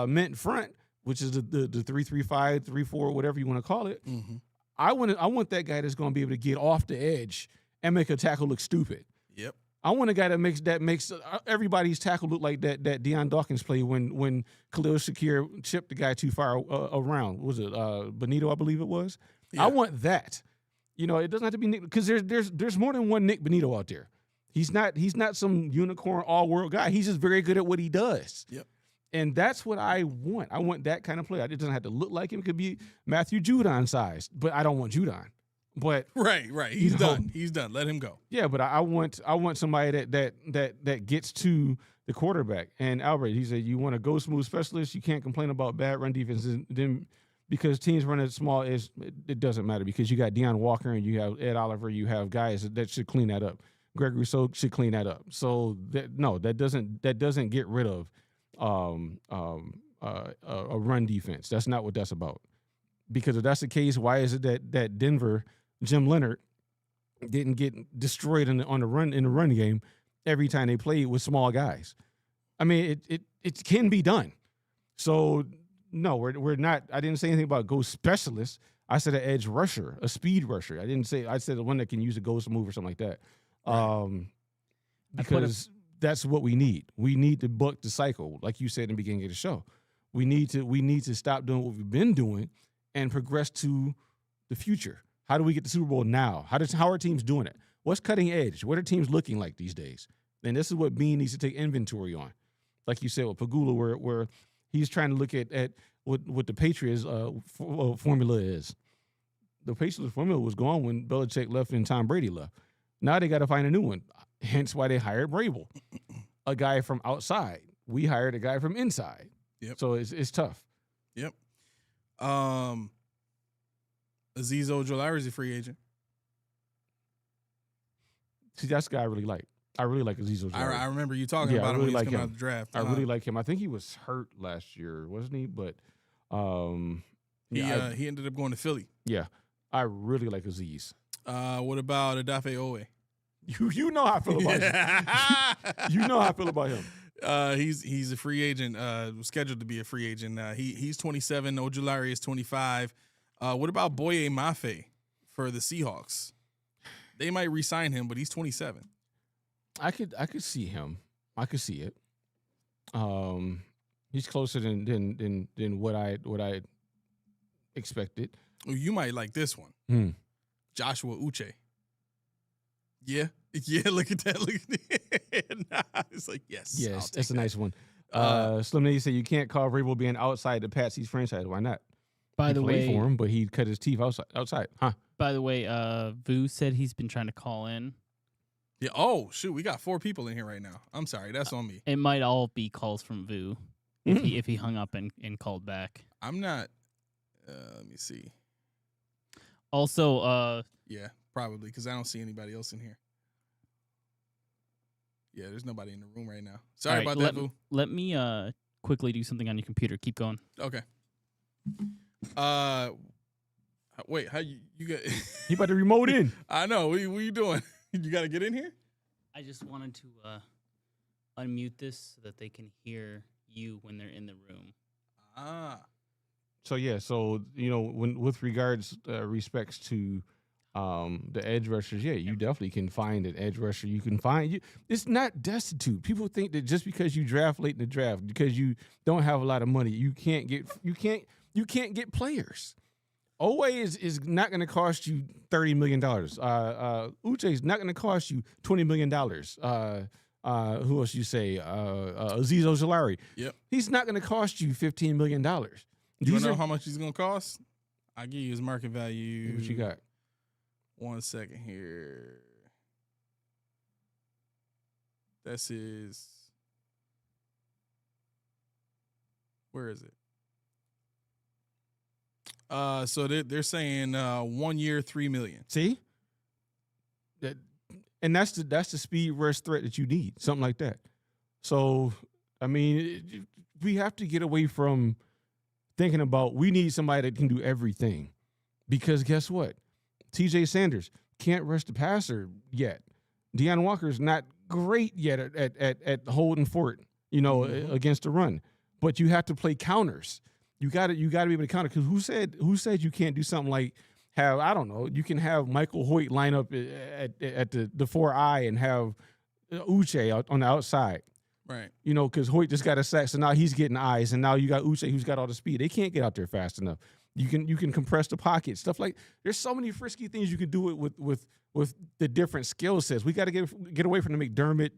mint front, which is the 3-3-5, 3-4, whatever you want to call it. Mm-hmm. I want that guy that's going to be able to get off the edge and make a tackle look stupid. Yep. I want a guy that makes everybody's tackle look like that Deion Dawkins play when Khalil Shakir chipped the guy too far around. Was it Benito, I believe it was? Yeah. I want that. It doesn't have to be Nick because there's more than one Nick Benito out there. He's not some unicorn all-world guy. He's just very good at what he does. Yep. And that's what I want. I want that kind of player. It doesn't have to look like him. It could be Matthew Judon sized, but I don't want Judon. But right. He's done. He's done. Let him go. Yeah, but I want somebody that gets to the quarterback. And Albert, he said, you want a go smooth specialist. You can't complain about bad run defenses. Then because teams run it small, it doesn't matter because you got Deion Walker and you have Ed Oliver. You have guys that should clean that up. Greg Rousseau should clean that up. So that doesn't get rid of a run defense. That's not what that's about. Because if that's the case, why is it that Denver, Jim Leonard, didn't get destroyed in the run game every time they played with small guys? I mean, it can be done. So no, we're not. I didn't say anything about ghost specialist. I said an edge rusher, a speed rusher. I said the one that can use a ghost move or something like that. Because that's what we need. We need to buck the cycle, like you said in the beginning of the show. We need to stop doing what we've been doing and progress to the future. How do we get the Super Bowl now? How are teams doing it? What's cutting edge? What are teams looking like these days? And this is what Bean needs to take inventory on. Like you said with Pagula, where he's trying to look at what the Patriots formula is. The Patriots formula was gone when Belichick left and Tom Brady left. Now they got to find a new one. Hence why they hired Vrabel, a guy from outside. We hired a guy from inside. Yep. So it's tough. Yep. Azeez Ojulari is a free agent. See, that's the guy I really like. I really like Azeez Ojulari. I remember you talking about him when he was coming out of the draft. I really like him. I think he was hurt last year, wasn't he? But he ended up going to Philly. Yeah, I really like Azeez. What about Odafe Owe? You know how I feel about him. You know how I feel about him. He's a free agent, scheduled to be a free agent. He's 27. Ojulari is 25. What about Boye Mafe for the Seahawks? They might re-sign him, but he's 27. I could see him. I could see it. He's closer than what I expected. Oh, you might like this one. Joshua Uche. Yeah. Look at that. Look at that. Nah, it's like yes. Yes, that's a nice one. Slim Nady said you can't call Vrabel being outside the Patsy franchise. Why not? By the way, for him, but he cut his teeth outside. Huh? By the way, Vu said he's been trying to call in. Yeah. Oh shoot, we got 4 people in here right now. I'm sorry, that's on me. It might all be calls from Vu if he hung up and called back. I'm not. Let me see. Also, Yeah, probably because I don't see anybody else in here. Yeah, there's nobody in the room right now. Sorry about that, Vu. Let me quickly do something on your computer. Keep going. Okay. Wait, how you got? He about to remote in. I know. What you doing? You got to get in here. I just wanted to unmute this so that they can hear you when they're in the room. Ah. So yeah, so when with regards respects to the edge rushers, yeah, you definitely can find an edge rusher. You can find it's not destitute. People think that just because you draft late in the draft, because you don't have a lot of money, you can't get players. Owe is not going to cost you $30 million. Uche is not going to cost you $20 million. Who else you say? Azeez Ojulari. Yep. He's not going to cost you $15 million. You want to know how much he's going to cost? I'll give you his market value. What you got? 1 second here. That's his. Where is it? So they're saying 1 year, $3 million. See, and that's the speed rush threat that you need, something like that. So, I mean, we have to get away from thinking about we need somebody that can do everything, because guess what? T.J. Sanders can't rush the passer yet. Deion Walker's not great yet at holding fort, against the run. But you have to play counters. You got to be able to counter. Because who said you can't do something like you can have Michael Hoyt line up at the 4-eye and have Uche out on the outside. Right. Because Hoyt just got a sack, so now he's getting eyes, and now you got Uche who's got all the speed. They can't get out there fast enough. You can compress the pocket, stuff like. There's so many frisky things you can do it with the different skill sets. We got to get away from the McDermott,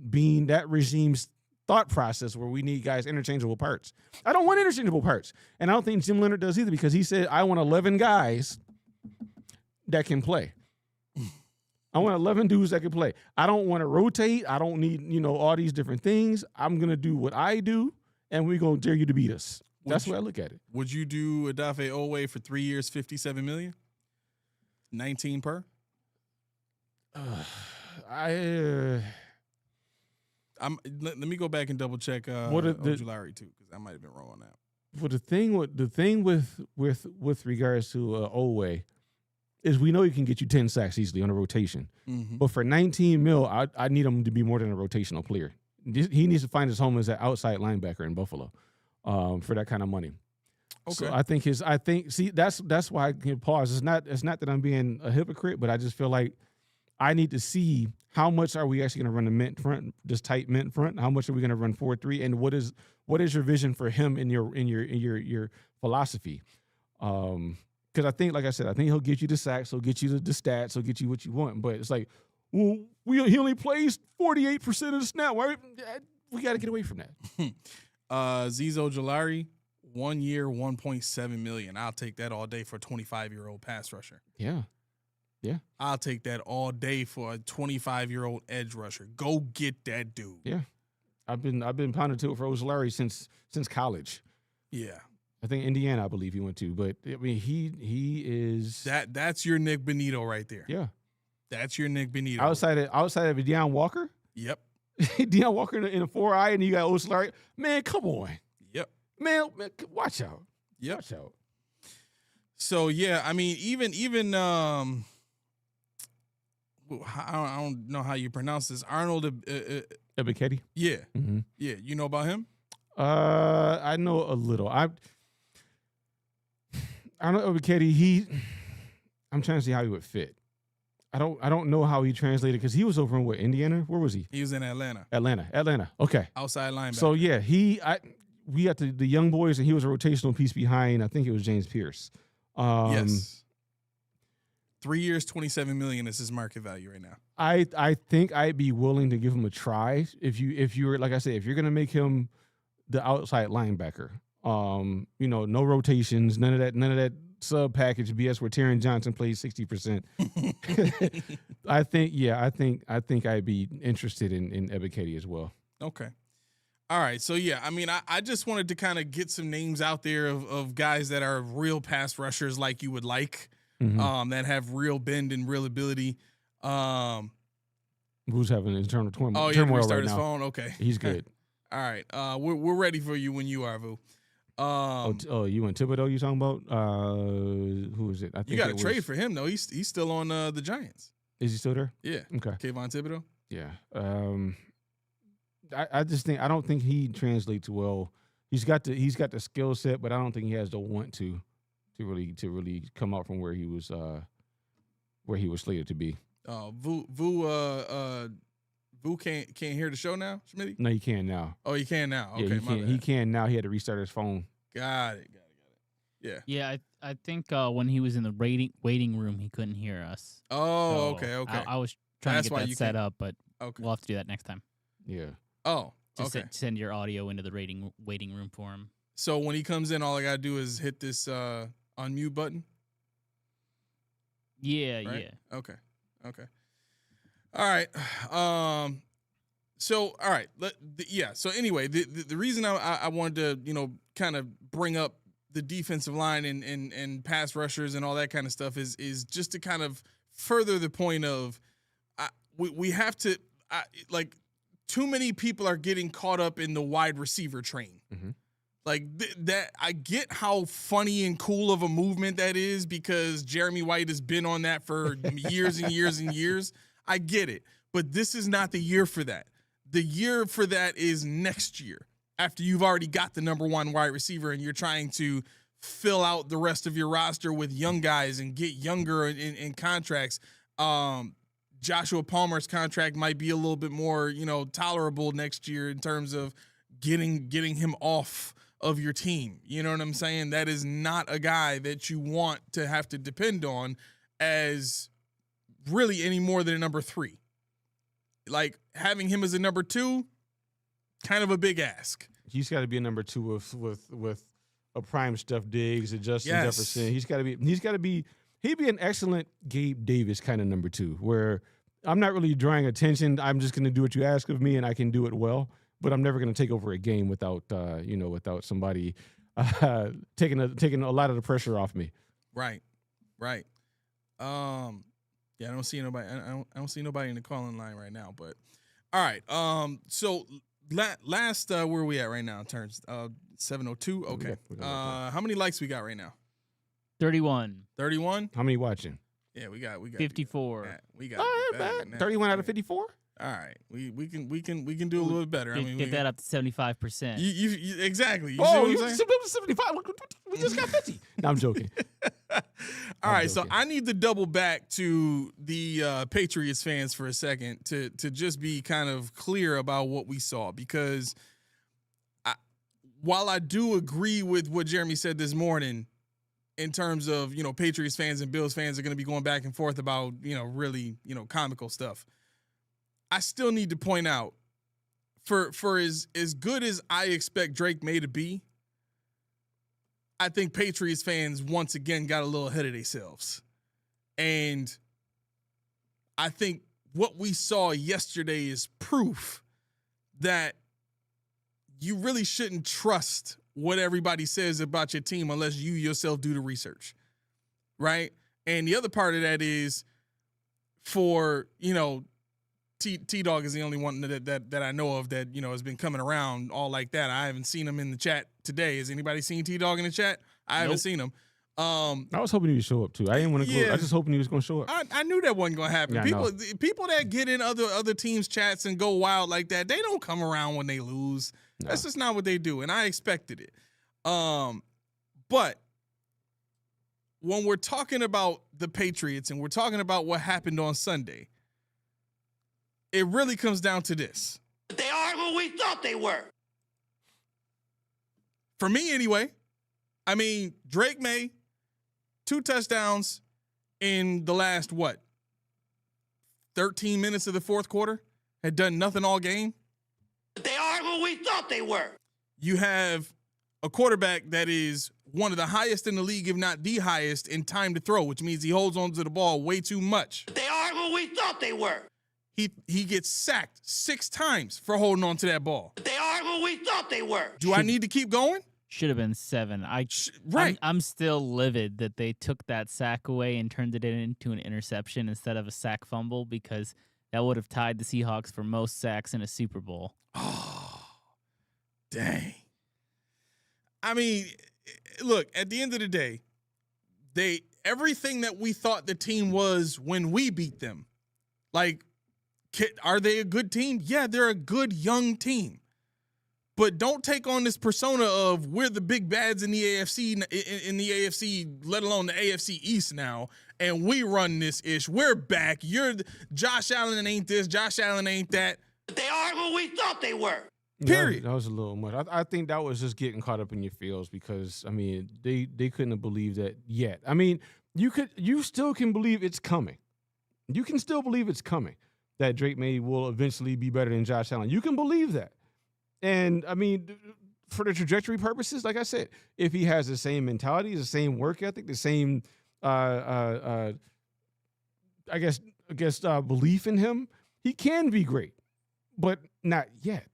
Bean, that regime's thought process where we need guys interchangeable parts. I don't want interchangeable parts, and I don't think Jim Leonard does either, because he said I want 11 guys that can play. I want 11 dudes that can play. I don't want to rotate. I don't need all these different things. I'm gonna do what I do, and we're gonna dare you to beat us. That's the way I look at it. Would you do Odafe Owe for 3 years, $57 million? 19 per? Let me go back and double check Ojulari too, because I might have been wrong on that. Well, the thing with regards to Owe is we know he can get you 10 sacks easily on a rotation. Mm-hmm. But for 19 mil, I need him to be more than a rotational player. He needs to find his home as an outside linebacker in Buffalo for that kind of money. Okay. So that's why I can pause. It's not that I'm being a hypocrite, but I just feel like I need to see how much are we actually going to run the mint front, this tight mint front. How much are we going to run 4-3, and what is your vision for him in your philosophy? Because I think, like I said, I think he'll get you the sacks, he'll get you the stats, he'll get you what you want. But it's like, well, he only plays 48% of the snap. Why? We got to get away from that. Azeez Ojulari, 1 year, $1.7 million. I'll take that all day for a 25-year-old pass rusher. Yeah. Yeah. I'll take that all day for a 25-year-old edge rusher. Go get that dude. Yeah. I've been pounding to it for Ojulari since college. Yeah. I think Indiana, I believe he went to, but I mean he is that's your Nick Benito right there. Yeah. That's your Nick Benito. Outside of Deion Walker? Yep. Deion Walker in a 4-eye, and you got Ojulari. Man, come on. Yep. Man, watch out. Yep. Watch out. So yeah, I mean, even I don't know how you pronounce this. Arnold Ebiketie? Yeah. Mm-hmm. Yeah. You know about him? I know a little. Arnold Ebiketie, I'm trying to see how he would fit. I don't know how he translated, because he was over in Indiana? Where was he? He was in Atlanta. Atlanta. Okay. Outside linebacker. So yeah, we got the young boys, and he was a rotational piece behind, I think it was James Pierce. Yes. 3 years, $27 million is his market value right now. I think I'd be willing to give him a try if you're like I said, if you're gonna make him the outside linebacker. No rotations, none of that sub package BS where Taron Johnson plays 60%. I think I'd be interested in Ebiketie as well. Okay. All right. So, yeah, I mean, I just wanted to kind of get some names out there of guys that are real pass rushers like you would like, that have real bend and real ability. Who's having internal turmoil Oh, yeah, right restart his now. phone? Okay. He's good. All right. We're ready for you when you are, Vu. You and Thibodeau you talking about? Who is it? I think you got to trade for him, though. He's still on the Giants. Is he still there? Yeah. Okay. Kayvon Thibodeau? Yeah. I just think I don't think he translates well. He's got the skill set, but I don't think he has the want to really come out from where he was slated to be. Vu can't hear the show now, Schmitty? No, he can now. Oh, he can now. Okay, yeah, he can now. He had to restart his phone. Got it. Yeah. Yeah, I think when he was in the waiting room, he couldn't hear us. Oh, So okay. I was trying That's to why get you that set can't- up, but Okay. we'll have to do that next time. Yeah. Oh, Just okay. send your audio into the waiting room for him. So when he comes in, all I gotta do is hit this unmute button. Yeah, Right? yeah. Okay. All right. So all right. So anyway, the reason I wanted to kind of bring up the defensive line and pass rushers and all that kind of stuff is just to kind of further the point of we have to too many people are getting caught up in the wide receiver train. Mm-hmm. Like that, I get how funny and cool of a movement that is because Jeremy White has been on that for years and years and years. I get it, but this is not the year for that. The year for that is next year after you've already got the number one wide receiver and you're trying to fill out the rest of your roster with young guys and get younger in contracts. Joshua Palmer's contract might be a little bit more, tolerable next year in terms of getting him off of your team. You know what I'm saying? That is not a guy that you want to have to depend on as really any more than a number 3. Like having him as a number 2, kind of a big ask. He's got to be a number 2 with a prime Steph Diggs, a Justin Yes. Jefferson. He'd be an excellent Gabe Davis kind of number 2, where I'm not really drawing attention. I'm just going to do what you ask of me, and I can do it well. But I'm never going to take over a game without somebody taking a lot of the pressure off me. Right. Yeah, I don't see nobody. I don't see nobody in the calling line right now. But all right. So last where are we at right now? In terms 7:02. Okay. How many likes we got right now? 31. 31. How many watching? Yeah, we got 54. We got 31 out of 54. All right, we can do a little bit better. Get that up to 75%. You exactly. You see Oh, what I'm you saying? 75. We just got 50. No, I'm joking. All right, so joking. I need to double back to the Patriots fans for a second to just be kind of clear about what we saw, because while I do agree with what Jeremy said this morning in terms of, Patriots fans and Bills fans are going to be going back and forth about, really, comical stuff, I still need to point out for as good as I expect Drake May to be, I think Patriots fans once again got a little ahead of themselves. And I think what we saw yesterday is proof that you really shouldn't trust what everybody says about your team unless you yourself do the research, right? And the other part of that is for, T-Dog is the only one that I know of that, has been coming around all like that. I haven't seen him in the chat today. Has anybody seen T-Dog in the chat? I haven't seen him. I was hoping he would show up too. I didn't want to go. I was just hoping he was going to show up. I knew that wasn't going to happen. Yeah, people that get in other teams' chats and go wild like that, they don't come around when they lose. No. That's just not what they do, and I expected it. But when we're talking about the Patriots and we're talking about what happened on Sunday, it really comes down to this. They are who we thought they were. For me, anyway. I mean, Drake May, 2 touchdowns in the last, 13 minutes of the fourth quarter? Had done nothing all game? They are who we thought they were. You have a quarterback that is one of the highest in the league, if not the highest, in time to throw, which means he holds on to the ball way too much. They are who we thought they were. He gets sacked 6 times for holding on to that ball. They are who we thought they were. Do I need to keep going? Should have been 7. Right. I'm still livid that they took that sack away and turned it into an interception instead of a sack fumble, because that would have tied the Seahawks for most sacks in a Super Bowl. Oh, dang. I mean, look, at the end of the day, everything that we thought the team was when we beat them, like, are they a good team? Yeah, they're a good young team. But don't take on this persona of we're the big bads in the AFC, let alone the AFC East now, and we run this ish. We're back. Josh Allen ain't this, Josh Allen ain't that. They are who we thought they were. Period. That was a little much. I think that was just getting caught up in your feels because, I mean, they couldn't have believed that yet. I mean, you still can believe it's coming. You can still believe it's coming, that Drake May will eventually be better than Josh Allen. You can believe that. And, I mean, for the trajectory purposes, like I said, if he has the same mentality, the same work ethic, the same, belief in him, he can be great, but not yet.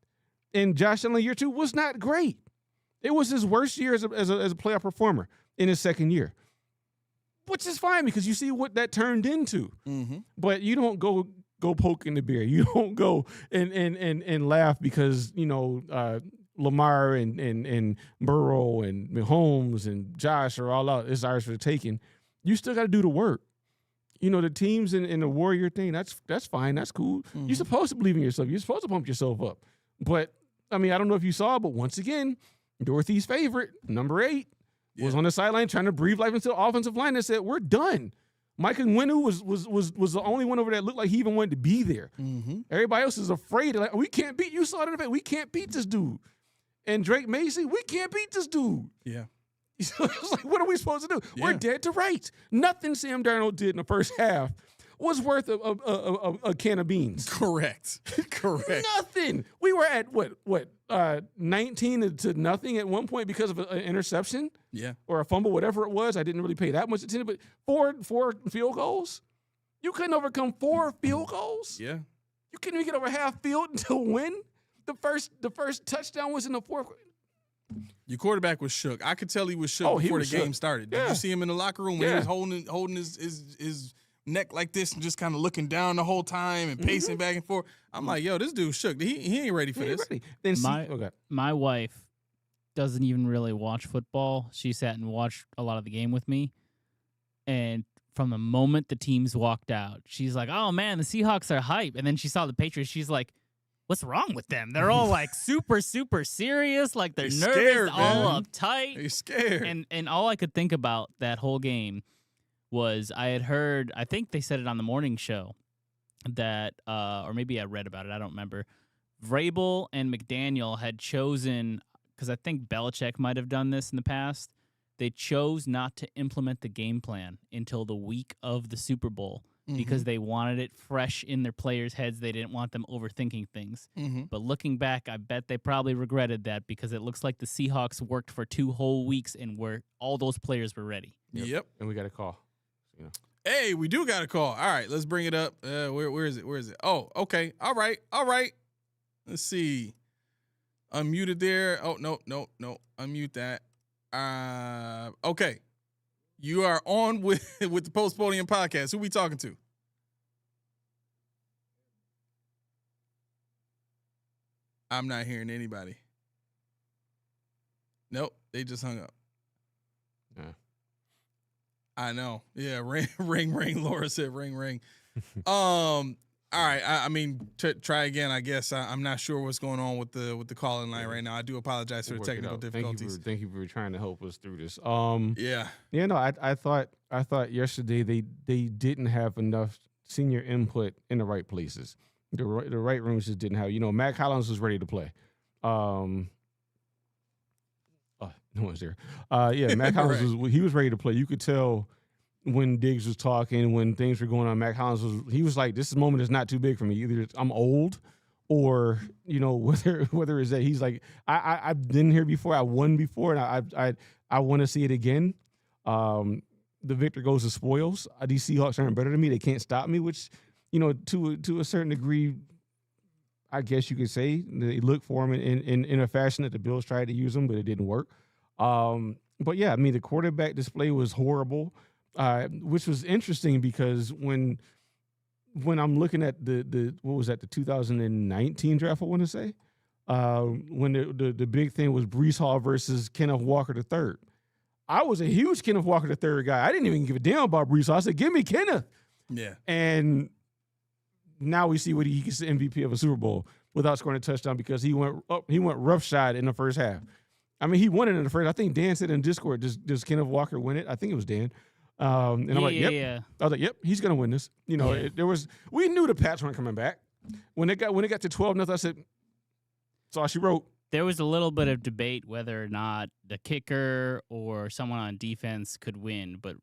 And Josh Allen year 2 was not great. It was his worst year as a playoff performer in his second year, which is fine because you see what that turned into. Mm-hmm. But you don't go poking the bear. You don't go and laugh because, Lamar and Burrow and Mahomes and Josh are all out. It's ours for the taking. You still got to do the work. The teams in the Warrior thing, that's fine. That's cool. Mm-hmm. You're supposed to believe in yourself. You're supposed to pump yourself up. But, I mean, I don't know if you saw, but once again, Dorothy's favorite, number 8, was on the sideline trying to breathe life into the offensive line and said, we're done. Mike Nwenu was the only one over there that looked like he even wanted to be there. Mm-hmm. Everybody else is afraid. Like, we can't beat, you saw it in the face, we can't beat this dude. And Drake Macy, we can't beat this dude. Yeah. It's like, what are we supposed to do? Yeah. We're dead to rights. Nothing Sam Darnold did in the first half was worth a can of beans. Correct. Nothing. We were at what 19 to nothing at one point because of an interception. Yeah. Or a fumble, whatever it was. I didn't really pay that much attention, but four field goals. You couldn't overcome 4 field goals. Yeah. You couldn't even get over half field until win. The first touchdown was in the 4th. Your quarterback was shook. I could tell he was shook before the game started. Did you see him in the locker room when he was holding his neck like this and just kind of looking down the whole time and pacing back and forth? I'm like, yo, this dude shook. He ain't ready for this. Ready. My wife doesn't even really watch football. She sat and watched a lot of the game with me. And from the moment the teams walked out, she's like, oh, man, the Seahawks are hype. And then she saw the Patriots. She's like, what's wrong with them? They're all like super, super serious. Like they're nervous, scared, all uptight. They're scared. And all I could think about that whole game was I had heard, I think they said it on the morning show that, or maybe I read about it, I don't remember. Vrabel and McDaniel had chosen, because I think Belichick might have done this in the past, they chose not to implement the game plan until the week of the Super Bowl because they wanted it fresh in their players' heads. They didn't want them overthinking things. Mm-hmm. But looking back, I bet they probably regretted that because it looks like the Seahawks worked for 2 whole weeks and all those players were ready. Yep. And we got a call. Hey, we do got a call. All right, let's bring it up. Where is it? Oh, okay. All right. Let's see. Unmuted there. Oh, no. Unmute that. Okay. You are on with the Post Podium Podcast. Who we talking to? I'm not hearing anybody. Nope, they just hung up. Yeah. I know. Yeah, ring. Laura said ring. All right. I mean, try again. I guess I'm not sure what's going on with the calling line right now. I do apologize for the technical difficulties. Thank you for trying to help us through this. Yeah. Yeah. No, I thought yesterday they didn't have enough senior input in the right places. The right rooms just didn't have. Matt Collins was ready to play. No one's there. Yeah, Matt Collins was ready to play. You could tell when Diggs was talking, when things were going on. Matt Collins was like, "This moment is not too big for me. Either I'm old, or whether it's that he's like I've been here before, I won before, and I want to see it again. The victor goes to spoils. These Seahawks aren't better than me. They can't stop me, which to a certain degree, I guess you could say they look for him in a fashion that the Bills tried to use him, but it didn't work. But yeah, I mean, the quarterback display was horrible, which was interesting because when I'm looking at the what was that, the 2019 draft, I want to say, when the big thing was Breece Hall versus Kenneth Walker III. I was a huge Kenneth Walker III guy. I didn't even give a damn about Breece Hall. I said, give me Kenneth. Yeah. And now we see what he gets the MVP of a Super Bowl without scoring a touchdown because he went roughshod in the first half. I mean, he won it in the first. I think Dan said in Discord, does Kenneth Walker win it? I think it was Dan. And I'm like, yep. Yeah. I was like, yep, he's gonna win this. We knew the Pats weren't coming back. When it got to 12-0, I said, that's all she wrote. There was a little bit of debate whether or not the kicker or someone on defense could win, but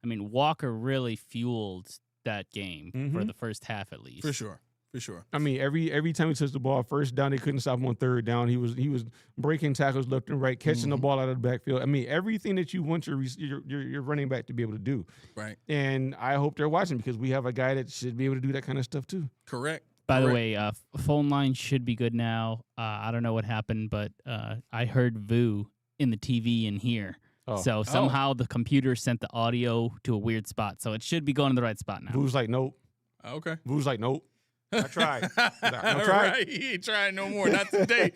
I mean, Walker really fueled that game for the first half at least. For sure. I mean, every time he touched the ball, first down, they couldn't stop him on third down. He was breaking tackles left and right, catching the ball out of the backfield. I mean, everything that you want your running back to be able to do. Right. And I hope they're watching because we have a guy that should be able to do that kind of stuff too. Correct. By the way, phone line should be good now. I don't know what happened, but I heard Vu in the TV in here. Oh. So somehow the computer sent the audio to a weird spot. So it should be going to the right spot now. Vu's like, nope. Okay. Vu's like, nope. I tried. Right. He ain't trying no more. Not today.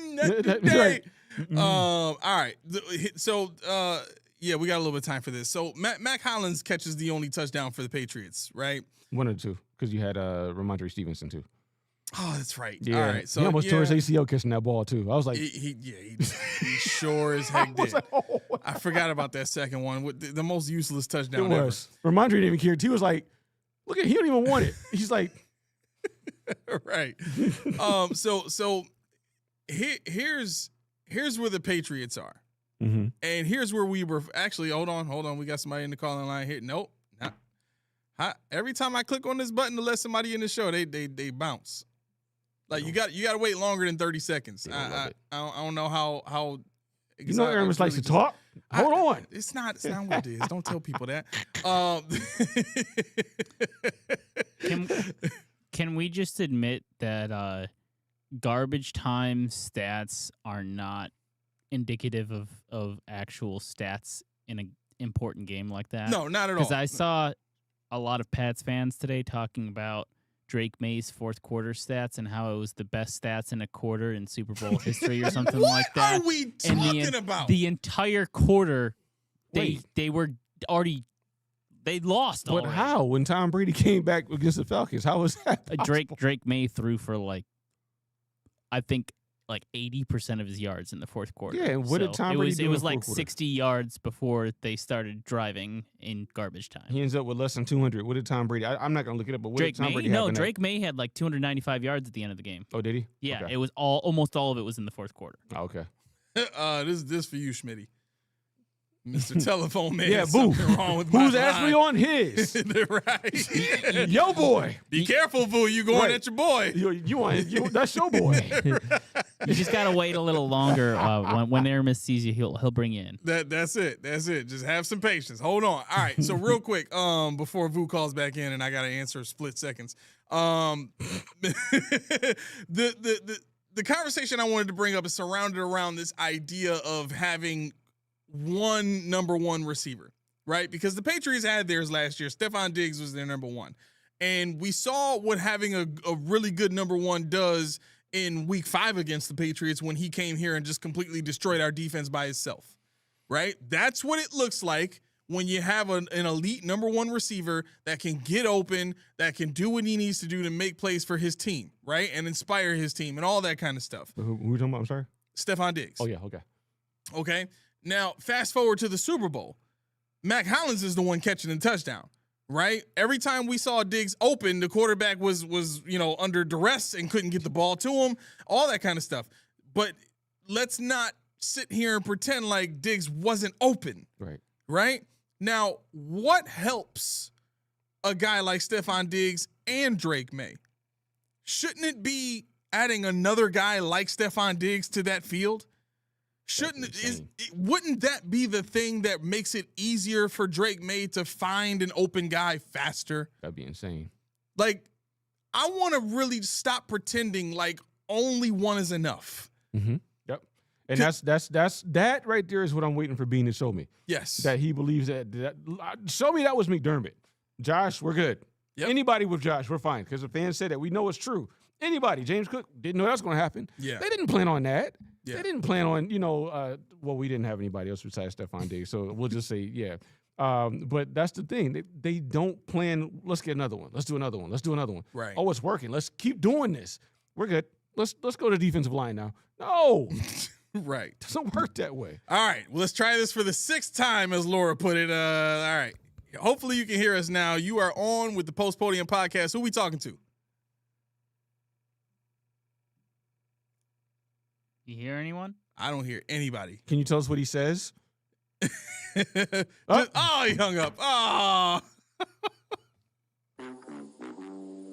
Not today. All right. So, yeah, we got a little bit of time for this. So, Mac Hollins catches the only touchdown for the Patriots, right? One or two, because you had Ramondre Stevenson, too. Oh, that's right. Yeah. All right. So he almost tore his ACL catching that ball, too. I was like... He sure as heck did. Like, oh. I forgot about that second one. With the most useless touchdown It was. Ramondre didn't even care. He was like, look at, he don't even want it. He's like... Right. So here's where the Patriots are. Mm-hmm. And here's where we were actually, hold on. We got somebody in the calling line here. Nope. Every time I click on this button to let somebody in the show, they bounce. Like you got to wait longer than 30 seconds. I don't know how Aramis likes to talk. Hold on. It's not what it is. Don't tell people that. Can we just admit that garbage time stats are not indicative of actual stats in an important game like that? No, not at all. Because I saw a lot of Pats fans today talking about Drake May's fourth quarter stats and how it was the best stats in a quarter in Super Bowl history or something like that. What are we talking about? The entire quarter, they were already... They lost. But already. how? When Tom Brady came back against the Falcons, how was that possible? Drake May threw for I think 80% of his yards in the fourth quarter. Yeah, and what did Tom Brady do? It was in the like fourth quarter? 60 yards before they started driving in garbage time. He ends up with less than 200. What did Tom Brady? I'm not gonna look it up, but what did Tom Brady have? Drake May had 295 yards at the end of the game. Oh, did he? Yeah, Okay. it was almost all of it was in the fourth quarter. Oh, okay. This for you, Schmitty. Mr. Telephone Man. Yeah, boo. Something wrong with Who's my actually line. on his? Right. Yo, boy. Be careful, Boo. You going Right. at your boy. That's your boy. You just gotta wait a little longer. When Aramis sees you, he'll bring you in. That's it. Just have some patience. Hold on. All right. So real quick, before Vu calls back in and I gotta answer split seconds. The conversation I wanted to bring up is surrounded around this idea of having one number one receiver, right? Because the Patriots had theirs last year. Stephon Diggs was their number one. And we saw what having a really good number one does in week 5 against the Patriots when he came here and just completely destroyed our defense by himself, right? That's what it looks like when you have an elite number one receiver that can get open, that can do what he needs to do to make plays for his team, right? And inspire his team and all that kind of stuff. Who are we talking about? I'm sorry? Stephon Diggs. Oh, yeah, okay. Okay. Now, fast forward to the Super Bowl. Mac Hollins is the one catching the touchdown, right? Every time we saw Diggs open, the quarterback was under duress and couldn't get the ball to him, all that kind of stuff. But let's not sit here and pretend like Diggs wasn't open. Right? Now, what helps a guy like Stephon Diggs and Drake May? shouldn't it be adding another guy like Stephon Diggs to that field? Wouldn't that be the thing that makes it easier for Drake May to find an open guy faster? That'd be insane. Like, I want to really stop pretending like only one is enough. Mm-hmm. Yep. And that right there is what I'm waiting for Bean to show me. Yes. That he believes that show me that was McDermott. Josh, we're good. Yep. Anybody with Josh, we're fine. Because the fans said that. We know it's true. Anybody, James Cook, didn't know that was going to happen. Yeah. They didn't plan on that. Yeah. They didn't plan on, well, we didn't have anybody else besides Stephon Diggs. So we'll just say, yeah. But that's the thing. They don't plan, let's get another one. Let's do another one. Let's do another one. Right. Oh, it's working. Let's keep doing this. We're good. Let's go to defensive line now. No. Right. Doesn't work that way. All right. Well, let's try this for the 6th time, as Laura put it. All right. Hopefully you can hear us now. You are on with the Post Podium Podcast. Who we talking to? You hear anyone? I don't hear anybody. Can you tell us what he says? He hung up. Oh.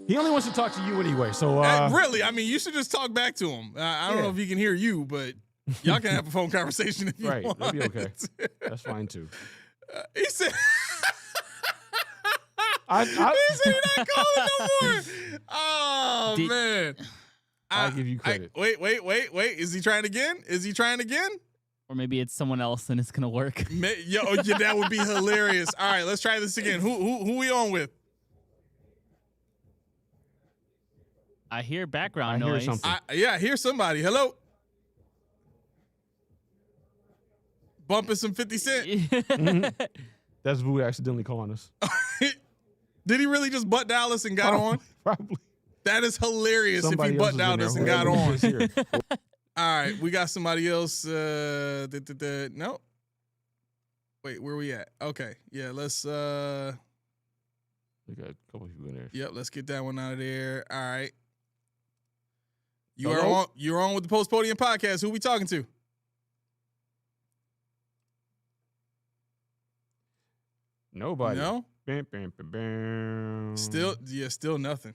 He only wants to talk to you anyway. So Really? I mean, you should just talk back to him. I don't know if he can hear you, but y'all can have a phone conversation if you right, want. that'd be okay. That's fine too. He said. I He said he's not calling no more. Oh, man. I'll give you credit. Wait. Is he trying again? Or maybe it's someone else and it's gonna work. Yeah, that would be hilarious. All right, let's try this again. Who we on with? I hear background I hear noise. something. I hear somebody. Hello? Bumping some 50 Cent. Mm-hmm. That's Boo accidentally calling us. Did he really just butt dial us and got on? Probably. That is hilarious Somebody if he else butt is dialed in us there. and got Whoever on. is here. All right, we got somebody else. No. Wait, where we at? Okay, yeah, let's. We got a couple people in there. Yep, let's get that one out of there. All right. Hello? You're on with the Post Podium Podcast. Who we talking to? Nobody. No. Bam, bam, bam, bam. Still nothing.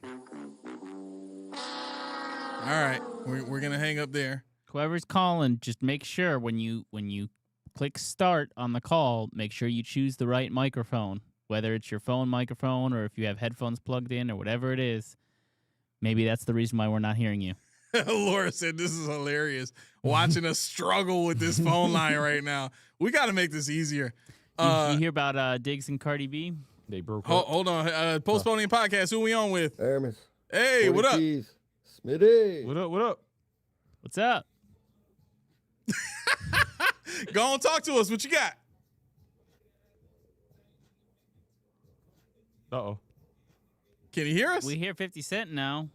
All right, we're gonna hang up there. Whoever's calling, just make sure when you click start on the call, make sure you choose the right microphone. Whether it's your phone microphone or if you have headphones plugged in or whatever it is. Maybe that's the reason why we're not hearing you. Laura said this is hilarious. Watching us struggle with this phone line right now. We got to make this easier. You hear about Diggs and Cardi B? They broke up. Hold on. Post Podium Podcast. Who we on with? Hermes. Hey, what up? Keys. Smitty. What up? What's up? Go on, talk to us. What you got? Uh-oh. Can you hear us? We hear 50 Cent now.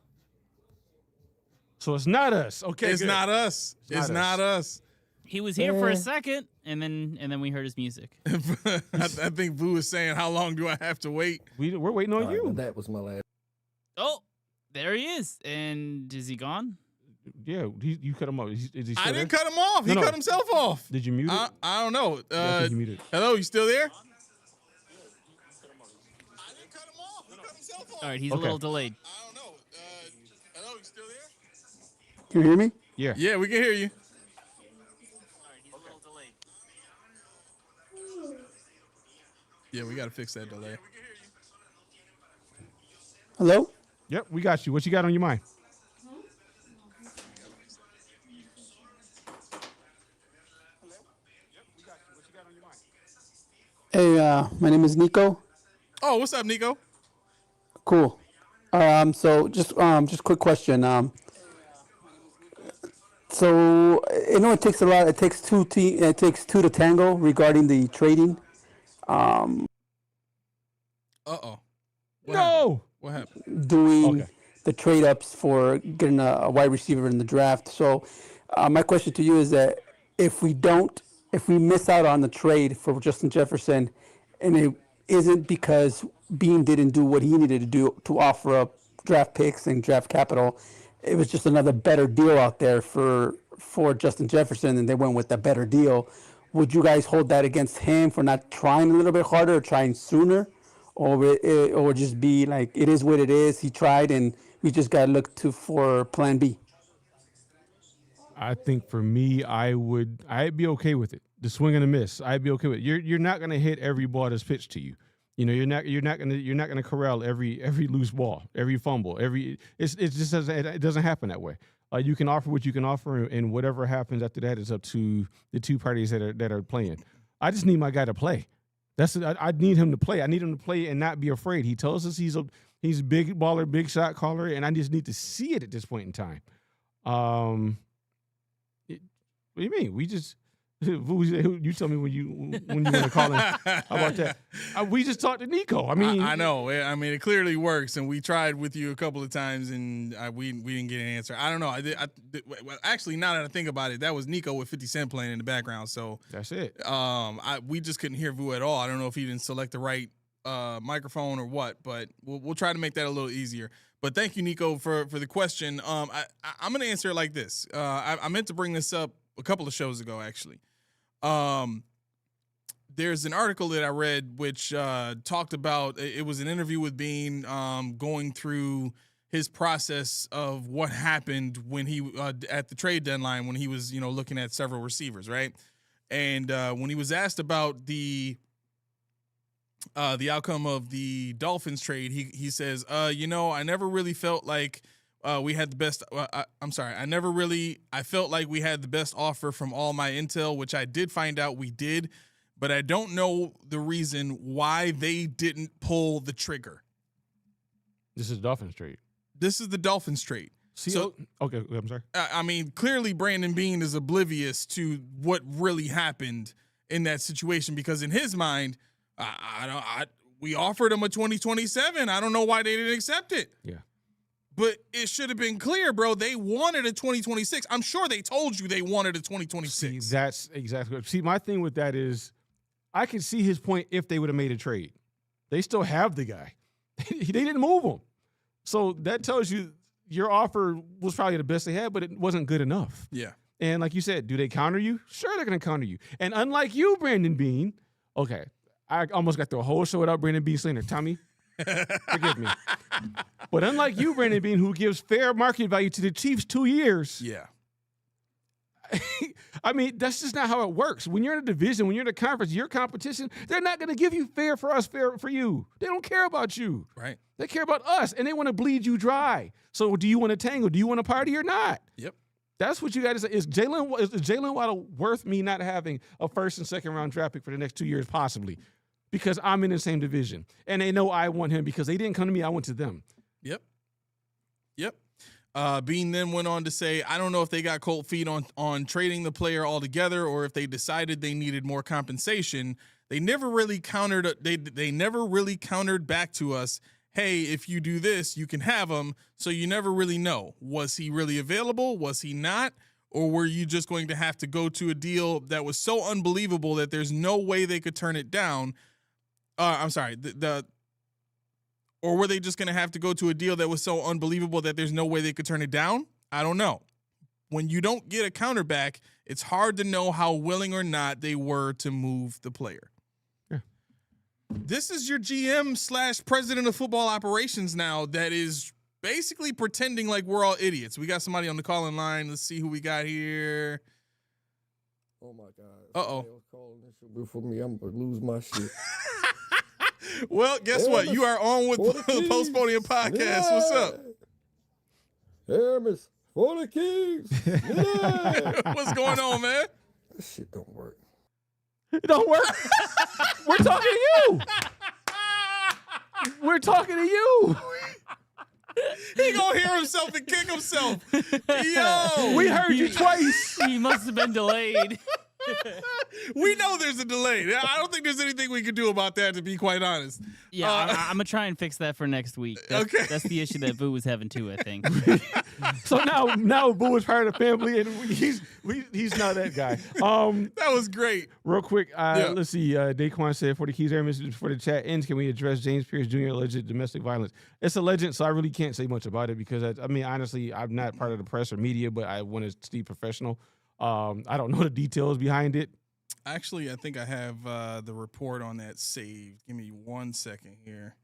So it's not us. Okay, It's good. not us. It's not us. He was here for a second, and then we heard his music. I think Boo is saying, how long do I have to wait? We're waiting on All right, you. well, that was my last. Oh, there he is. And is he gone? Yeah, you cut him off. Is he still I there? didn't cut him off. He No. cut himself off. Did you mute it? I don't know. I think you muted. Hello, you still there? I didn't cut him off. He cut himself off. All right, he's a Okay. little delayed. I don't know. Hello, you still there? Can you hear me? Yeah. Yeah, we can hear you. Yeah, we got to fix that delay. Hello? Yep, we got you. What you got on your mind? Hey, my name is Nico. Oh, what's up, Nico? Cool. So just quick question. So I know it takes a lot. It takes two to tango regarding the trading. Uh-oh. No. What happened? Doing Okay. the trade ups for getting a wide receiver in the draft. So my question to you is that if we miss out on the trade for Justin Jefferson, and it isn't because Bean didn't do what he needed to do to offer up draft picks and draft capital, it was just another better deal out there for Justin Jefferson, and they went with the better deal. Would you guys hold that against him for not trying a little bit harder or trying sooner? or just be like, it is what it is. He tried, and we just got to look for plan B? I think for me, I'd be okay with it. The swing and a miss, I'd be okay with it. You're not gonna hit every ball that's pitched to you. You know, you're not gonna corral every loose ball, every fumble, it just doesn't happen that way. You can offer what you can offer, and whatever happens after that is up to the two parties that are playing. I just need my guy to play. I need him to play. I need him to play and not be afraid. He tells us he's a big baller, big shot caller, and I just need to see it at this point in time. What do you mean? We just you tell me when you want to call him. How about that? We just talked to Nico. I mean, I know. I mean, it clearly works, and we tried with you a couple of times, and we didn't get an answer. I don't know. Well, actually, now that I think about it, that was Nico with 50 Cent playing in the background. So that's it. We just couldn't hear Vu at all. I don't know if he didn't select the right microphone or what, but we'll try to make that a little easier. But thank you, Nico, for the question. I'm going to answer it like this. I meant to bring this up a couple of shows ago, actually. There's an article that I read which talked about, it was an interview with Bean going through his process of what happened when he at the trade deadline when he was looking at several receivers, right? And when he was asked about the outcome of the Dolphins trade, he says, I never really felt like we had the best. I felt like we had the best offer from all my intel, which I did find out we did, but I don't know the reason why they didn't pull the trigger. This is Dolphins trade. This is the Dolphins trade. So, okay, I'm sorry. I mean, clearly Brandon Beane is oblivious to what really happened in that situation because in his mind, we offered him a 2027. I don't know why they didn't accept it. Yeah. But it should have been clear, bro. They wanted a 2026. I'm sure they told you they wanted a 2026. See, that's exactly. See, my thing with that is I can see his point if they would have made a trade. They still have the guy. They didn't move him. So that tells you your offer was probably the best they had, but it wasn't good enough. Yeah. And like you said, do they counter you? Sure, they're going to counter you. And unlike you, Brandon Beane, okay, I almost got through a whole show without Brandon Beane slander. Tommy, forgive me. But unlike you, Brandon Beane, who gives fair market value to the Chiefs 2 years. Yeah. I mean, that's just not how it works. When you're in a division, when you're in a conference, your competition, they're not going to give you fair for us, fair for you. They don't care about you. Right. They care about us, and they want to bleed you dry. So do you want to tangle? Do you want to party or not? Yep. That's what you got to say. Is Jalen Waddle worth me not having a first and second round draft pick for the next 2 years? Possibly. Because I'm in the same division. And they know I want him because they didn't come to me, I went to them. Yep. Bean then went on to say, I don't know if they got cold feet on trading the player altogether or if they decided they needed more compensation. They never really countered. They never really countered back to us, hey, if you do this, you can have him. So you never really know. Was he really available? Was he not? Or were you just going to have to go to a deal that was so unbelievable that there's no way they could turn it down? Or were they just going to have to go to a deal that was so unbelievable that there's no way they could turn it down? I don't know. When you don't get a counterback, it's hard to know how willing or not they were to move the player. Yeah. This is your GM / president of football operations now that is basically pretending like we're all idiots. We got somebody on the call-in line. Let's see who we got here. Oh, my God. Uh-oh. Calling this shit before me. I'm going to lose my shit. Well, guess what? You are on with the Post Podium Podcast. Yeah. What's up? Hermes, for the Kings. Yeah. What's going on, man? This shit don't work. It don't work. We're talking to you. We're talking to you. He gonna hear himself and kick himself. Yo, We heard you twice. He must have been delayed. we know there's a delay. I don't think there's anything we can do about that, to be quite honest. Yeah, I'm gonna try and fix that for next week. Okay. That's the issue that Boo was having too, I think. So now Boo is part of the family, and he's not that guy. That was great. Real quick, let's see. Daquan said, for the keys, before the chat ends, can we address James Pierce Jr. alleged domestic violence? It's a legend, so I really can't say much about it because, I mean, honestly, I'm not part of the press or media, but I want to be professional. I don't know the details behind it. Actually, I think I have the report on that saved. Give me 1 second here.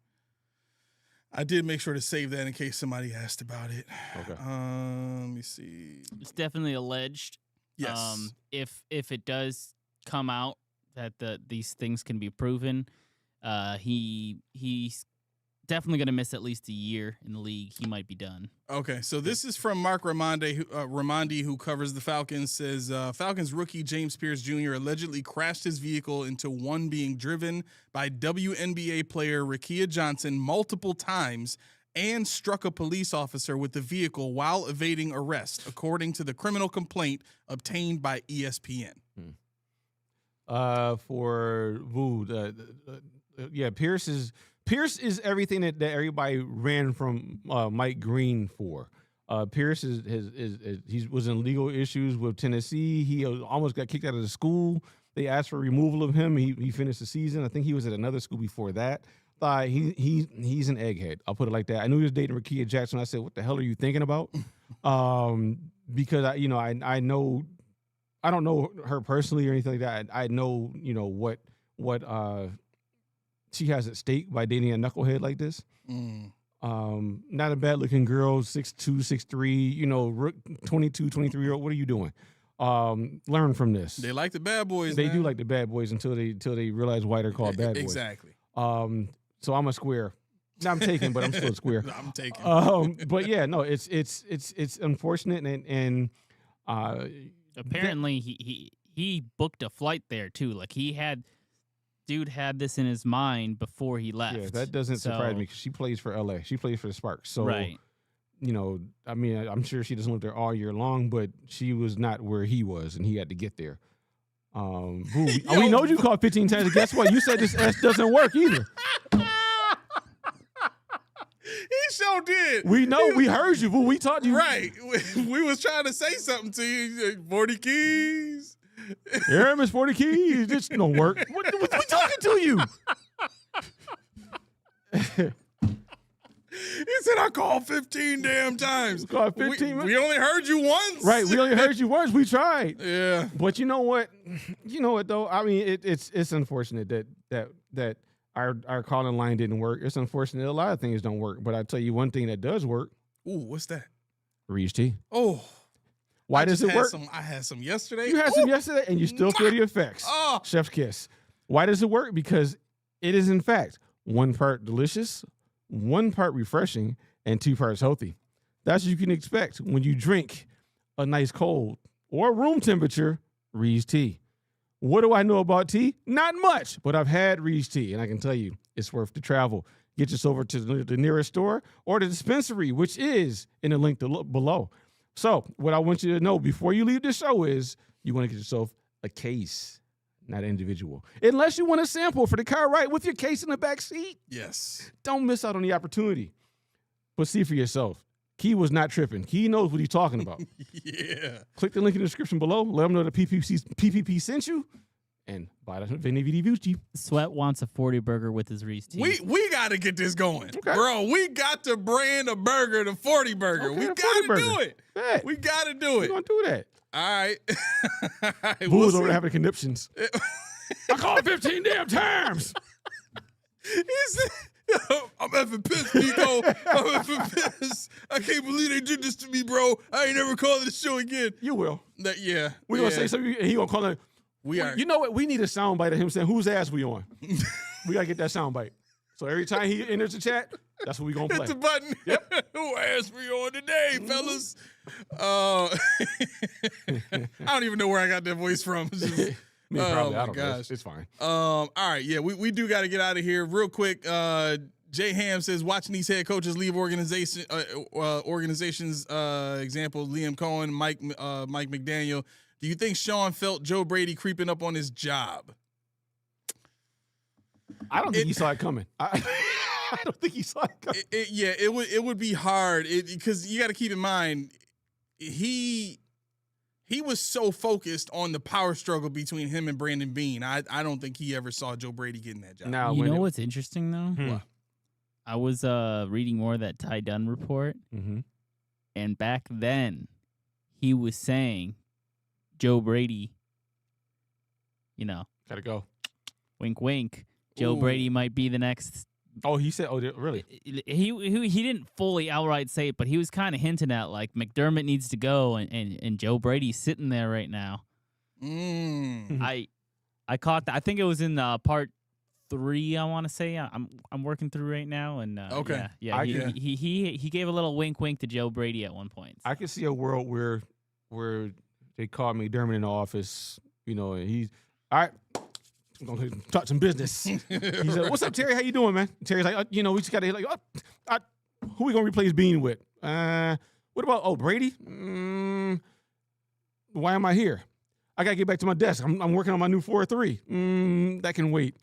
I did make sure to save that in case somebody asked about it. Okay. Let me see. It's definitely alleged. Yes. If it does come out that these things can be proven, he's definitely going to miss at least a year in the league. He might be done. Okay, so this is from Mark Raimondi, who covers the Falcons, says Falcons rookie James Pierce Jr. allegedly crashed his vehicle into one being driven by WNBA player Rakia Johnson multiple times and struck a police officer with the vehicle while evading arrest, according to the criminal complaint obtained by ESPN. Pierce is everything that everybody ran from Mike Green for. Pierce he was in legal issues with Tennessee. He almost got kicked out of the school. They asked for removal of him. He finished the season. I think he was at another school before that. He's an egghead. I'll put it like that. I knew he was dating Rakia Jackson. I said, "What the hell are you thinking about?" Because I know, I don't know her personally or anything like that. I know what she has at stake by dating a knucklehead like this. Not a bad looking girl, 6'2", 6'3", 22, 23-year-old. What are you doing? Learn from this. They like the bad boys. They man. do like the bad boys until they realize why they're called bad boys. Exactly. So I'm a square. No, I'm taking, but I'm still a square. I'm taking. But yeah, no, it's unfortunate and Apparently he booked a flight there too. Like dude had this in his mind before he left. Yeah, that doesn't surprise me because she plays for LA. She plays for the Sparks. So right. I mean, I'm sure she doesn't live there all year long, but she was not where he was, and he had to get there. We know you called 15 times. And guess what? You said this S doesn't work either. He sure did. We know. We heard you, boo. We taught you. Right. We was trying to say something to you. 40 keys. Aramis 40 keys. This don't work. What we talking to you? He said I called 15 damn times. Called 15. We only heard you once. Right. We only heard you once. We tried. Yeah. But you know what? You know what though? I mean, it's unfortunate that our calling line didn't work. It's unfortunate a lot of things don't work. But I tell you one thing that does work. Ooh, what's that? Reach T. Oh. Why does it work? I had some yesterday. You had some yesterday, and you still feel the effects. Oh. Chef's kiss. Why does it work? Because it is, in fact, 1 part delicious, 1 part refreshing, and 2 parts healthy. That's what you can expect when you drink a nice cold or room temperature Reed's tea. What do I know about tea? Not much, but I've had Reed's tea, and I can tell you it's worth the travel. Get yourself over to the nearest store or the dispensary, which is in the link below. So what I want you to know before you leave the show is you want to get yourself a case, not an individual. Unless you want a sample for the car ride with your case in the back seat. Yes. Don't miss out on the opportunity. But see for yourself. Key was not tripping. Key knows what he's talking about. Yeah. Click the link in the description below. Let them know the PPP sent you. And buy the Vinny VD Sweat wants a 40 burger with his Reese tea. We got to get this going. Okay. Bro, we got to brand a burger, the 40 burger. Okay, we the got 40 to do burger. it. Bet. We got to do We're it. going to do that. All right. All right. Boo We'll was over see. there having conniptions. I called 15 damn times. He said, I'm effing pissed, Nico. I'm effing pissed. I can't believe they did this to me, bro. I ain't never calling this show again. You will. Yeah. We're going to say something, and he going to call it. We are. You know what? We need a soundbite of him saying, whose ass we on? We got to get that soundbite. So every time he enters the chat, that's what we going to play. Hit the button. Yep. Who asked me on today, fellas? I don't even know where I got that voice from. It's just, Me, probably. my I don't know. gosh. It's fine. all right. Yeah, we do got to get out of here real quick. Jay Ham says, watching these head coaches leave organizations, example, Liam Cohen, Mike McDaniel. Do you think Sean felt Joe Brady creeping up on his job? I don't think he saw it coming. I don't think he saw it coming. It would be hard because you got to keep in mind he was so focused on the power struggle between him and Brandon Beane. I don't think he ever saw Joe Brady getting that job. Now, You know what's interesting though? What? I was reading more of that Ty Dunn report, and back then he was saying Joe Brady, Gotta go. wink, wink. Joe Ooh. Brady might be the next. Oh, he said, really? He didn't fully outright say it, but he was kind of hinting at like McDermott needs to go, and Joe Brady's sitting there right now. I caught that. I think it was in part 3. I want to say I'm working through right now, and Okay. yeah. He gave a little wink, wink to Joe Brady at one point. I can see a world where they call McDermott in the office, and he's all right. I'm gonna talk some business. He's like, "What's up, Terry? How you doing, man?" Terry's like, we just got to who we gonna replace Bean with? What about Brady? Why am I here? I gotta get back to my desk. I'm working on my new 4-3. That can wait.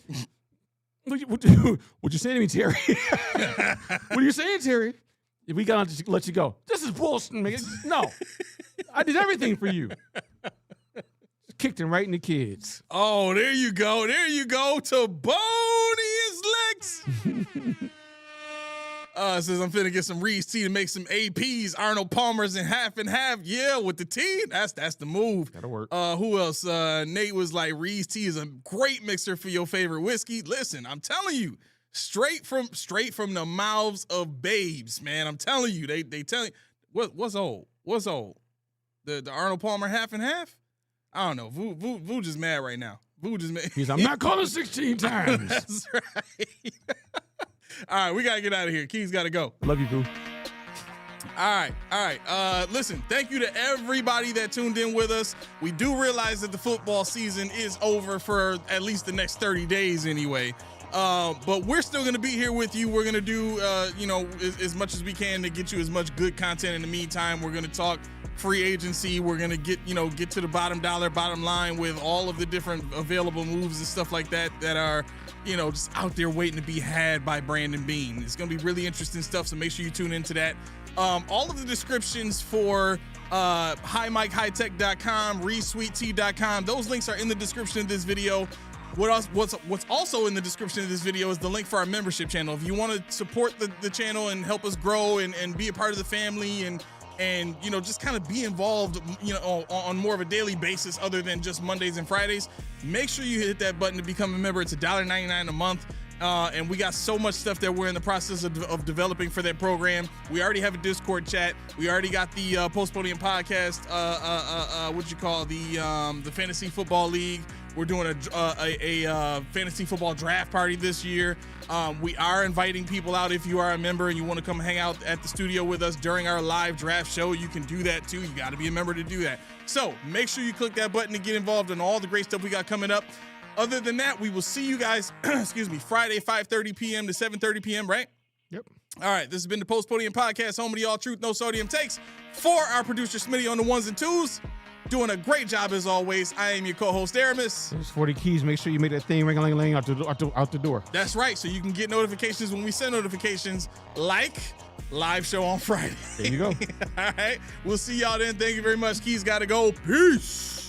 What you saying to me, Terry? What are you saying, Terry? If we gotta let you go, this is bullshit, man. No, I did everything for you. Kicked him right in the kids. Oh, there you go. There you go. To Bonius Licks. Says I'm finna get some Reese tea to make some APs. Arnold Palmer's in half and half. Yeah, with the tea. That's the move. That'll work. Who else? Nate was like, Reese tea is a great mixer for your favorite whiskey. Listen, I'm telling you, straight from the mouths of babes, man. I'm telling you, they tell you what's old. What's old? The Arnold Palmer half and half. I don't know. Vu just mad right now. Vu just mad. I'm not calling 16 times. That's right. All right, we got to get out of here. Keys got to go. Love you, Boo. All right. Listen, thank you to everybody that tuned in with us. We do realize that the football season is over for at least the next 30 days anyway. But we're still going to be here with you. We're going to do, as much as we can to get you as much good content in the meantime. We're going to talk free agency. We're going to get to the bottom line with all of the different available moves and stuff like that are, just out there waiting to be had by Brandon Beane. It's going to be really interesting stuff, so make sure you tune into that. All of the descriptions for HighMikeHighTech.com, ReSweetTea.com, those links are in the description of this video. What's also in the description of this video is the link for our membership channel. If you want to support the channel and help us grow and be a part of the family and just kind of be involved, on more of a daily basis other than just Mondays and Fridays, make sure you hit that button to become a member. It's $1.99 a month. And we got so much stuff that we're in the process of developing for that program. We already have a Discord chat. We already got the Post Podium podcast, the Fantasy Football League. We're doing a fantasy football draft party this year. We are inviting people out. If you are a member and you want to come hang out at the studio with us during our live draft show, you can do that too. You got to be a member to do that. So make sure you click that button to get involved in all the great stuff we got coming up. Other than that, we will see you guys, Friday, 5:30 p.m. to 7:30 p.m., right? Yep. All right, this has been the Post Podium Podcast, home of the All Truth, No Sodium Takes. For our producer, Smitty, on the ones and twos, doing a great job as always. I am your co-host, Aramis. There's 40 keys. Make sure you make that thing ring-a-ling-a-ling out the door. That's right, so you can get notifications when we send notifications, like live show on Friday. There you go. All right, we'll see y'all then. Thank you very much. Keys got to go. Peace.